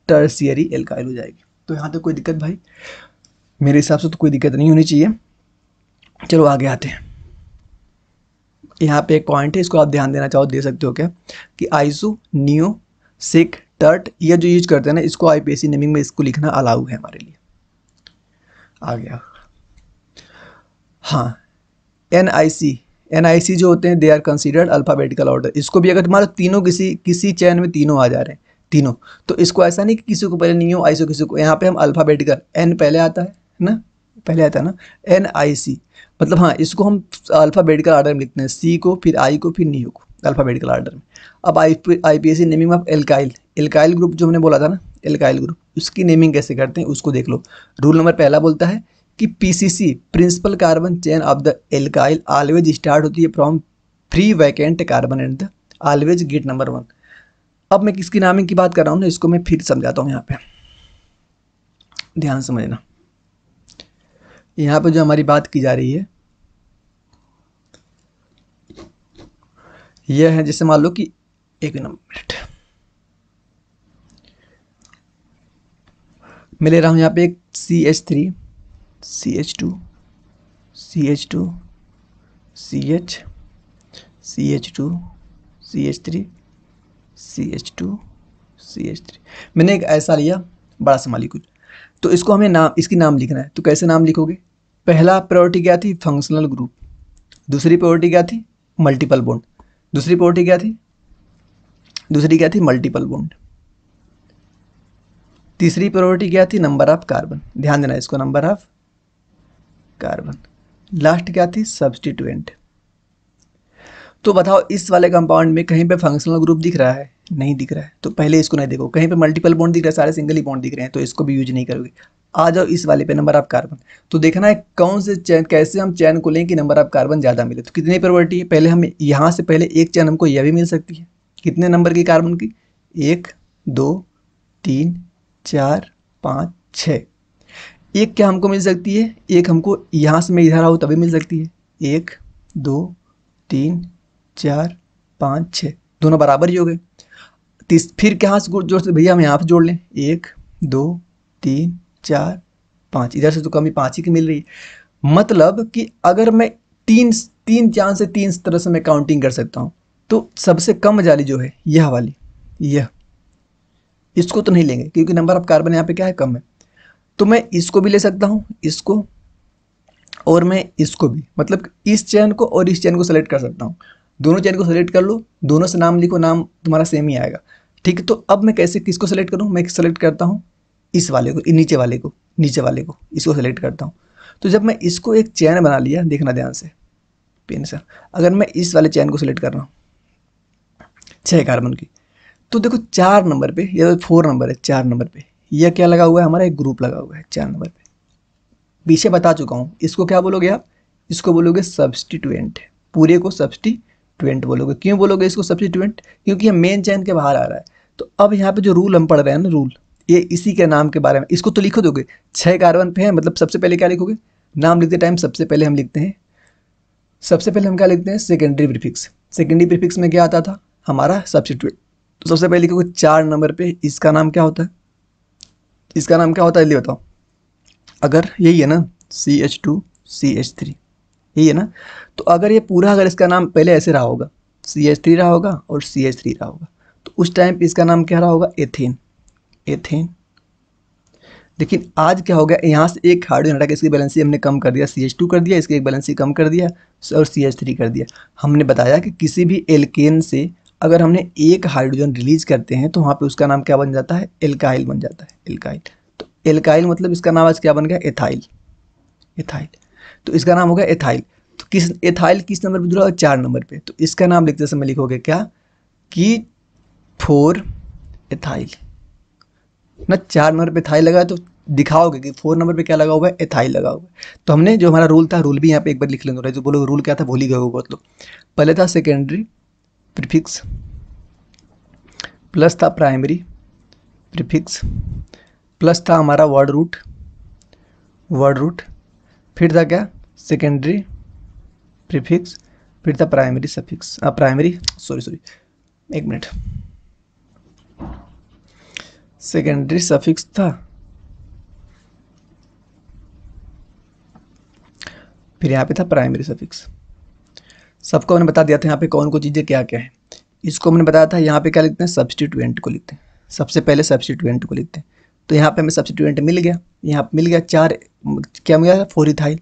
टर्शियरी एल्काइल हो जाएगी। तो यहाँ तक कोई दिक्कत भाई, मेरे हिसाब से तो कोई दिक्कत नहीं होनी चाहिए। चलो आगे आते हैं। यहाँ पे एक पॉइंट है, इसको आप ध्यान देना चाहो दे सकते हो क्या, कि आइसो, नियो, सेक, टर्ट, ये जो यूज करते हैं ना, इसको IPAC नेमिंग में इसको लिखना अलाउ है हमारे लिए। आ गया, हाँ, NIC जो होते हैं, they are considered alphabetical order. इसको भी अगर मान लो तीनों किसी चैन में तीनों आ जा रहे हैं, तीनों, तो इसको ऐसा नहीं कि किसी को पहले नियो आइसो, किसी को, यहाँ पे हम अल्फाबेटिकल, N पहले आता है ना, पहले आता है ना, NIC, मतलब हाँ, इसको हम अल्फाबेटिकल ऑर्डर में लिखते हैं, C को, फिर I को, फिर नियो को, अल्फाबेटिकल ऑर्डर में। अब IPAC naming of alkyl group जो हमने बोला था ना, एल्काइल ग्रुप, उसकी नेमिंग कैसे करते हैं उसको देख लो। रूल नंबर पहला बोलता है कि PCC principal carbon chain of the alkyl always start होती है from free vacant carbon and the always get number 1। अब मैं किसकी नामिंग की बात कर रहा हूँ ना, इसको मैं फिर समझाता हूँ। यहाँ पे ध्यान समझना, यहाँ पे जो हमारी बात की जा रही है, यह है, जैसे मान लो कि एक मिनट, मैं ले रहा हूँ यहाँ पे एक CH3 CH2 CH2 CH CH2 CH3 CH2 CH3, मैंने एक ऐसा लिया बड़ा सा मॉलिक्यूल। तो इसको हमें नाम, इसकी नाम लिखना है, तो कैसे नाम लिखोगे, पहला प्रायोरिटी क्या थी, फंक्शनल ग्रुप। दूसरी प्रायोरिटी क्या थी, मल्टीपल बॉन्ड। दूसरी प्रायोरिटी क्या थी, मल्टीपल बॉन्ड। तीसरी प्रायोरिटी क्या थी, नंबर ऑफ कार्बन। ध्यान देना इसको, नंबर ऑफ कार्बन। लास्ट क्या थी, सब्स्टिट्यूएंट। तो बताओ इस वाले कंपाउंड में कहीं पे फंक्शनल ग्रुप दिख रहा है, नहीं दिख रहा है, तो पहले इसको नहीं देखो। कहीं पे मल्टीपल बॉन्ड दिख रहा है, सारे सिंगल ही बॉन्ड दिख रहे हैं, तो इसको भी यूज नहीं करोगे। आ जाओ इस वाले पे, नंबर ऑफ कार्बन। तो देखना है कौन से चैन, कैसे हम चैन को लें कि नंबर ऑफ कार्बन ज़्यादा मिले। तो कितनी प्रायोरिटी है, पहले हम यहाँ से पहले एक चैन हमको यह भी मिल सकती है, कितने नंबर की कार्बन की, 1 2 3 4 5 6। एक क्या हमको मिल सकती है, एक हमको यहाँ से मैं इधर आऊँ तभी मिल सकती है। 1 2 3 4 5 6, दोनों बराबर ही हो गए। फिर कहाँ से जोड़ सकते भैया, हम यहाँ पे जोड़ लें, 1 2 3 4 5, इधर से तो कमी 5 ही की मिल रही है। मतलब कि अगर मैं तीन चांद से 3 तरह से मैं काउंटिंग कर सकता हूँ, तो सबसे कम जाली जो है यह वाली, यह, इसको तो नहीं लेंगे क्योंकि नंबर ऑफ कार्बन यहाँ पे क्या है, कम है। तो मैं इसको भी ले सकता हूँ, इसको, और मैं इसको भी, मतलब इस चैन को और इस चैन को सेलेक्ट कर सकता हूँ। दोनों चैन को सेलेक्ट कर लो, दोनों से नाम लिखो, नाम तुम्हारा सेम ही आएगा, ठीक है। तो अब मैं कैसे किसको सेलेक्ट करूँ, मैं सेलेक्ट करता हूँ इस वाले को, नीचे वाले को, इसको सेलेक्ट करता हूँ। तो जब मैं इसको एक चैन बना लिया, देखना ध्यान से पेन से, अगर मैं इस वाले चैन को सेलेक्ट कर रहा हूँ 6 कार्बन की, तो देखो 4 नंबर पे, या 4 नंबर है, 4 नंबर पे यह क्या लगा हुआ है, हमारा एक ग्रुप लगा हुआ है 4 नंबर पे, पीछे बता चुका हूँ। इसको क्या बोलोगे आप, इसको बोलोगे सब्स्टिट्यूएंट, पूरे को सब्स्टिट्यूएंट बोलोगे। क्यों बोलोगे इसको सब्स्टिट्यूएंट, क्योंकि ये मेन चैन के बाहर आ रहा है। तो अब यहाँ पे जो रूल हम पढ़ रहे हैं ना, रूल, ये इसी के नाम के बारे में, इसको तो लिखो दोगे। 6 कार्बन पे है, मतलब सबसे पहले क्या लिखोगे, नाम लिखते टाइम सबसे पहले हम लिखते हैं, सबसे पहले हम क्या लिखते हैं, सेकेंडरी प्रीफिक्स। सेकेंडरी प्रीफिक्स में क्या आता था, हमारा सब्स्टिट्यूएंट। तो सबसे पहले लिखोगे 4 नंबर पे, इसका नाम क्या होता है, इसका नाम क्या होता है, जल्दी बताओ। अगर यही है ना CH2CH3, यही है ना, तो अगर ये पूरा, अगर इसका नाम पहले ऐसे रहा होगा, CH3 रहा होगा और CH3 रहा होगा, तो उस टाइम पे इसका नाम क्या रहा होगा, एथेन, एथेन। लेकिन आज क्या हो गया, यहाँ से एक हाइड्रोजन हटा के इसकी बैलेंसी हमने कम कर दिया, CH2 कर दिया, इसकी एक बैलेंसी कम कर दिया और CH3 कर दिया। हमने बताया कि किसी भी एल्केन से अगर हमने एक हाइड्रोजन रिलीज करते हैं तो वहाँ पे उसका नाम क्या बन जाता है, एल्काइल बन जाता है, एल्काइल। तो एल्काइल मतलब इसका नाम आज क्या बन गया, एथाइल, एथाइल। तो इसका नाम हो गया एथाइल। तो किस एथाइल किस नंबर पे जुड़ा, 4 नंबर पे। तो इसका नाम लिखते समय लिखोगे क्या, कि 4 एथाइल ना, 4 नंबर पे एथाइल लगा है तो दिखाओगे कि 4 नंबर पे क्या लगा हुआ है, एथाइल लगा हुआ है। तो हमने जो हमारा रूल था, रूल भी यहाँ पे एक बार लिख लेंगे, जो बोलो रूल क्या था, भूल ही गए हो बहुत लोग। पहले था सेकेंडरी प्रीफिक्स, प्लस था प्राइमरी प्रीफिक्स, प्लस था हमारा वर्ड रूट, वर्ड रूट, फिर था क्या, सेकेंडरी प्रीफिक्स, फिर था प्राइमरी सफिक्स, प्राइमरी सॉरी एक मिनट, सेकेंडरी सफिक्स था, फिर यहाँ पे था प्राइमरी सफिक्स। सबको मैंने बता दिया था यहाँ पे कौन कौन चीज़ें क्या क्या है। इसको मैंने बताया था, यहाँ पे क्या लिखते हैं, सब्स्टिट्यूएंट को लिखते हैं, सबसे पहले सब्स्टिट्यूएंट को लिखते हैं। तो यहाँ पे हमें सब्स्टिट्यूएंट मिल गया, यहाँ पे मिल गया 4, क्या मिल गया, 4 इथाइल।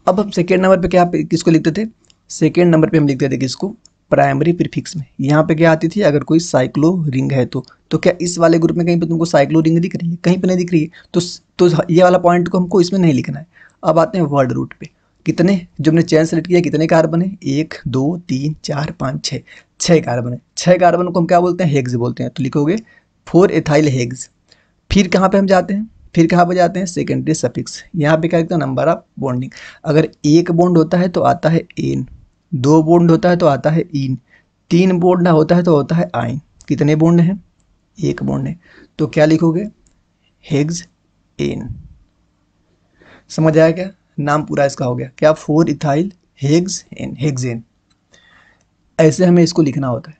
अब हम सेकेंड नंबर पे क्या किसको लिखते थे, सेकेंड नंबर पे हम लिखते थे किसको, प्राइमरी प्रीफिक्स में। यहाँ पे क्या आती थी, अगर कोई साइक्लो रिंग है तो क्या इस वाले ग्रुप में कहीं पे तुमको साइक्लो रिंग दिख रही है, कहीं पे नहीं दिख रही है, तो ये वाला पॉइंट को हमको इसमें नहीं लिखना है। अब आते हैं वर्ड रूट पे, कितने, जो हमने चेन सेलेक्ट किया, कितने कार्बन है, 1 2 3 4 5 6, 6 कार्बन है। 6 कार्बन को हम क्या बोलते हैं, हेग्स बोलते हैं। तो लिखोगे 4 एथाइल हेग्स। फिर कहाँ पे हम जाते हैं, फिर कहाँ पे जाते हैं, सेकेंडरी सफिक्स। यहाँ पे क्या लिखते हैं, नंबर ऑफ बॉन्डिंग। अगर एक बॉन्ड होता है तो आता है एन, 2 बॉन्ड होता है तो आता है इन, 3 बॉन्ड होता है तो होता है आइन। कितने बॉन्ड हैं, 1 बॉन्ड है। तो क्या लिखोगे, हेग्स एन। समझ आया क्या, नाम पूरा इसका हो गया क्या, 4 इथाइल हेग्स एन, हेक्सेन। ऐसे हमें इसको लिखना होता है।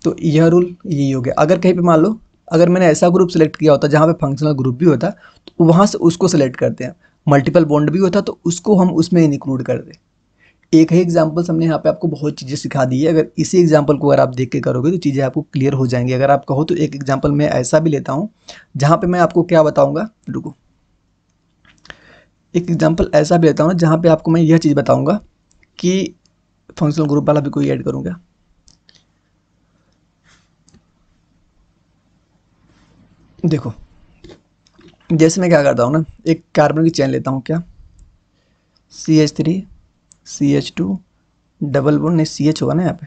तो यह रूल यही हो गया। अगर कहीं पे मान लो, अगर मैंने ऐसा ग्रुप सेलेक्ट किया होता जहाँ पे फंक्शनल ग्रुप भी होता, तो वहाँ से उसको सेलेक्ट करते हैं। मल्टीपल बॉन्ड भी होता तो उसको हम उसमें इंक्लूड कर दें। एक ही एग्जाम्पल्स हमने यहाँ पे आपको बहुत चीज़ें सिखा दी है। अगर इसी एग्जाम्पल को अगर आप देख के करोगे तो चीज़ें आपको क्लियर हो जाएंगी। अगर आप कहो तो एक एग्जाम्पल मैं ऐसा भी लेता हूँ जहाँ पे मैं आपको क्या बताऊँगा, रुको, एक एग्जाम्पल ऐसा भी लेता हूँ जहाँ पे आपको मैं यह चीज़ बताऊँगा कि फंक्शनल ग्रुप वाला भी कोई ऐड करूँगा। देखो, जैसे मैं क्या करता हूँ ना, एक कार्बन की चेन लेता हूँ, क्या, CH3 CH2 डबल बॉन्ड, नहीं CH होगा ना यहाँ पे,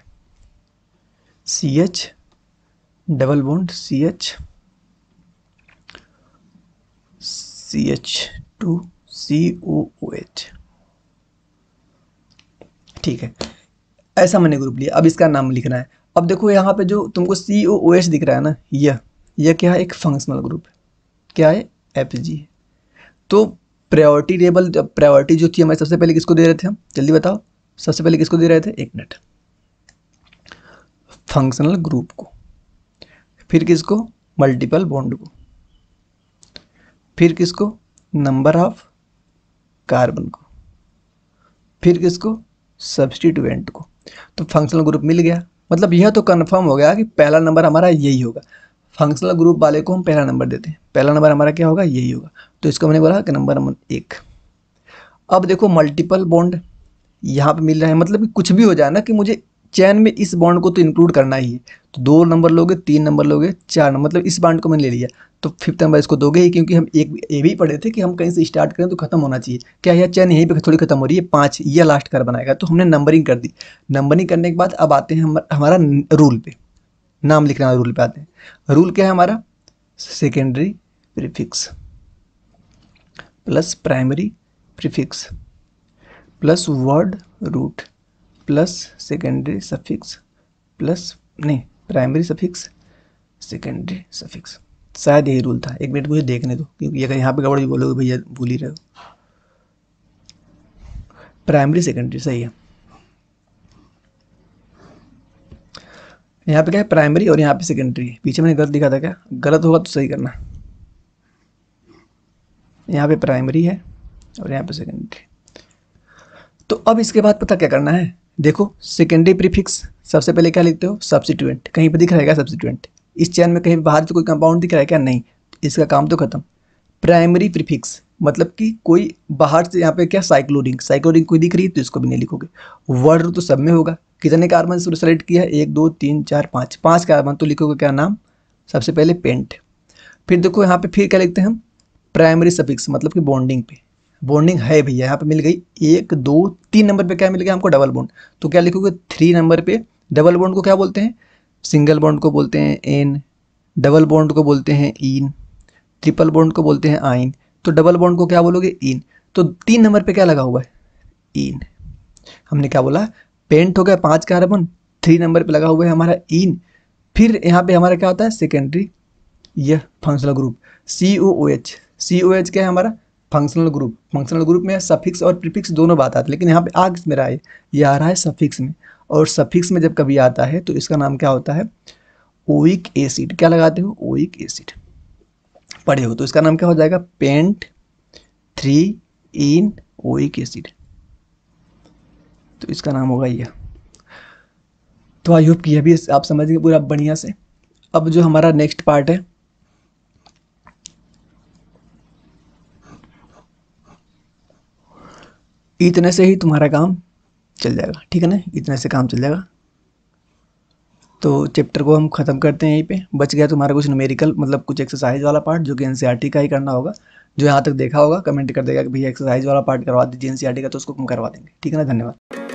CH double bond CH CH2 COOH। ठीक है, ऐसा मैंने ग्रुप लिया। अब इसका नाम लिखना है। अब देखो यहाँ पे जो तुमको COOH दिख रहा है ना, यह क्या है, एक फंक्शनल ग्रुप है। क्या है, FG है। तो प्रायोरिटी टेबल, प्रायोरिटी जो थी हमें, सबसे पहले किसको दे रहे थे हम, जल्दी बताओ, सबसे पहले किसको दे रहे थे, एक मिनट, फंक्शनल ग्रुप को, फिर किसको, मल्टीपल बॉन्ड को, फिर किसको, नंबर ऑफ कार्बन को, फिर किसको, सब्स्टिट्यूएंट को। तो फंक्शनल ग्रुप मिल गया। मतलब यह तो कंफर्म हो गया कि पहला नंबर हमारा यही होगा। फंक्शनल ग्रुप वाले को हम पहला नंबर देते हैं, पहला नंबर हमारा क्या होगा, यही होगा। तो इसको मैंने बोला कि नंबर 1। अब देखो मल्टीपल बॉन्ड यहाँ पे मिल रहा है, मतलब कि कुछ भी हो जाए ना, कि मुझे चैन में इस बॉन्ड को तो इंक्लूड करना ही है। तो 2 नंबर लोगे, 3 नंबर लोगे, 4 नंबर, मतलब इस बॉन्ड को मैंने ले लिया। तो 5th नंबर इसको दोगे ही, क्योंकि हम एक ये भी पढ़े थे कि हम कहीं से स्टार्ट करें तो खत्म होना चाहिए। क्या यह चैन यहीं पे थोड़ी खत्म हो रही है, 5 ये लास्ट कार्बन आएगा। तो हमने नंबरिंग कर दी। नंबरिंग करने के बाद अब आते हैं हमारा रूल पे, नाम लिखना रूल पे आते हैं। रूल क्या है हमारा, secondary prefix plus primary prefix plus word root plus secondary suffix plus नहीं प्राइमरी सफिक्स सेकेंडरी सफिक्स। शायद यही रूल था, एक मिनट मुझे देखने दो, क्योंकि अगर यहाँ पे गड़बड़ बोलोगे भैया भूल ही रहे हो। प्राइमरी सेकेंडरी सही है। यहाँ पे क्या है, प्राइमरी और यहाँ पे सेकेंडरी है। पीछे मैंने गलत लिखा था क्या? गलत होगा तो सही करना। यहाँ पे प्राइमरी है और यहाँ पे सेकेंडरी। तो अब इसके बाद पता क्या करना है, देखो सेकेंडरी प्रीफिक्स सबसे पहले क्या लिखते हो, सब्स्टिट्यूएंट। कहीं पे दिख रहा है क्या सब्स्टिट्यूएंट? इस चैन में कहीं बाहर से कोई कंपाउंड दिख रहा है क्या? नहीं, इसका काम तो खत्म। प्राइमरी प्रीफिक्स मतलब कि कोई बाहर से, यहाँ पे क्या साइक्लोरिंग, साइक्लोरिंग कोई दिख रही है तो इसको भी नहीं लिखोगे। वर्ड तो सब में होगा। कितने कार्बन सेलेक्ट किया है? 1 2 3 4 5, 5 कार्बन, तो लिखोगे क्या नाम? सबसे पहले पेंट। फिर देखो यहाँ पे फिर क्या लिखते हैं हम, प्राइमरी सफिक्स मतलब कि बॉन्डिंग पे। बॉन्डिंग है भैया, यहाँ पे मिल गई 1 2 3 नंबर पे क्या मिल गया हमको? Double bond. तो क्या लिखोगे? 3 नंबर पे डबल बॉन्ड को क्या बोलते हैं? सिंगल बॉन्ड को बोलते हैं एन, डबल बॉन्ड को बोलते हैं इन, ट्रिपल बॉन्ड को बोलते हैं आइन। तो डबल बॉन्ड को क्या बोलोगे? इन। तो 3 नंबर पे क्या लगा हुआ है? इन। हमने क्या बोला? पेंट हो गया 5 कार्बन, 3 नंबर पे लगा हुआ है हमारा इन। फिर यहाँ पे हमारा क्या होता है? सेकेंडरी यह फंक्शनल ग्रुप COOH। COH क्या है हमारा? Functional group. फंक्शनल ग्रुप में सफिक्स और प्रीफिक्स दोनों बात आती है, लेकिन यहाँ पे आ किस में रहा है? ये आ रहा है सफिक्स में। और सफिक्स में जब कभी आता है तो इसका नाम क्या होता है? Oic acid. क्या लगाते हो? ओइक एसिड पढ़े हो तो इसका नाम क्या हो जाएगा? पेंट 3 इन ओइक एसिड। तो इसका नाम होगा यह। तो आई होप कि यह भी आप समझ गए पूरा बढ़िया से। अब जो हमारा नेक्स्ट पार्ट है, इतने से ही तुम्हारा काम चल जाएगा, ठीक है ना? इतने से काम चल जाएगा। तो चैप्टर को हम खत्म करते हैं यहीं पे। बच गया तुम्हारा कुछ न्यूमेरिकल मतलब कुछ एक्सरसाइज वाला पार्ट, जो कि एनसीईआरटी का ही करना होगा। जो यहाँ तक देखा होगा कमेंट कर देगा कि भैया एक्सरसाइज वाला पार्ट करवा दीजिए एनसीईआरटी का, तो उसको हम करवा देंगे, ठीक है ना? धन्यवाद।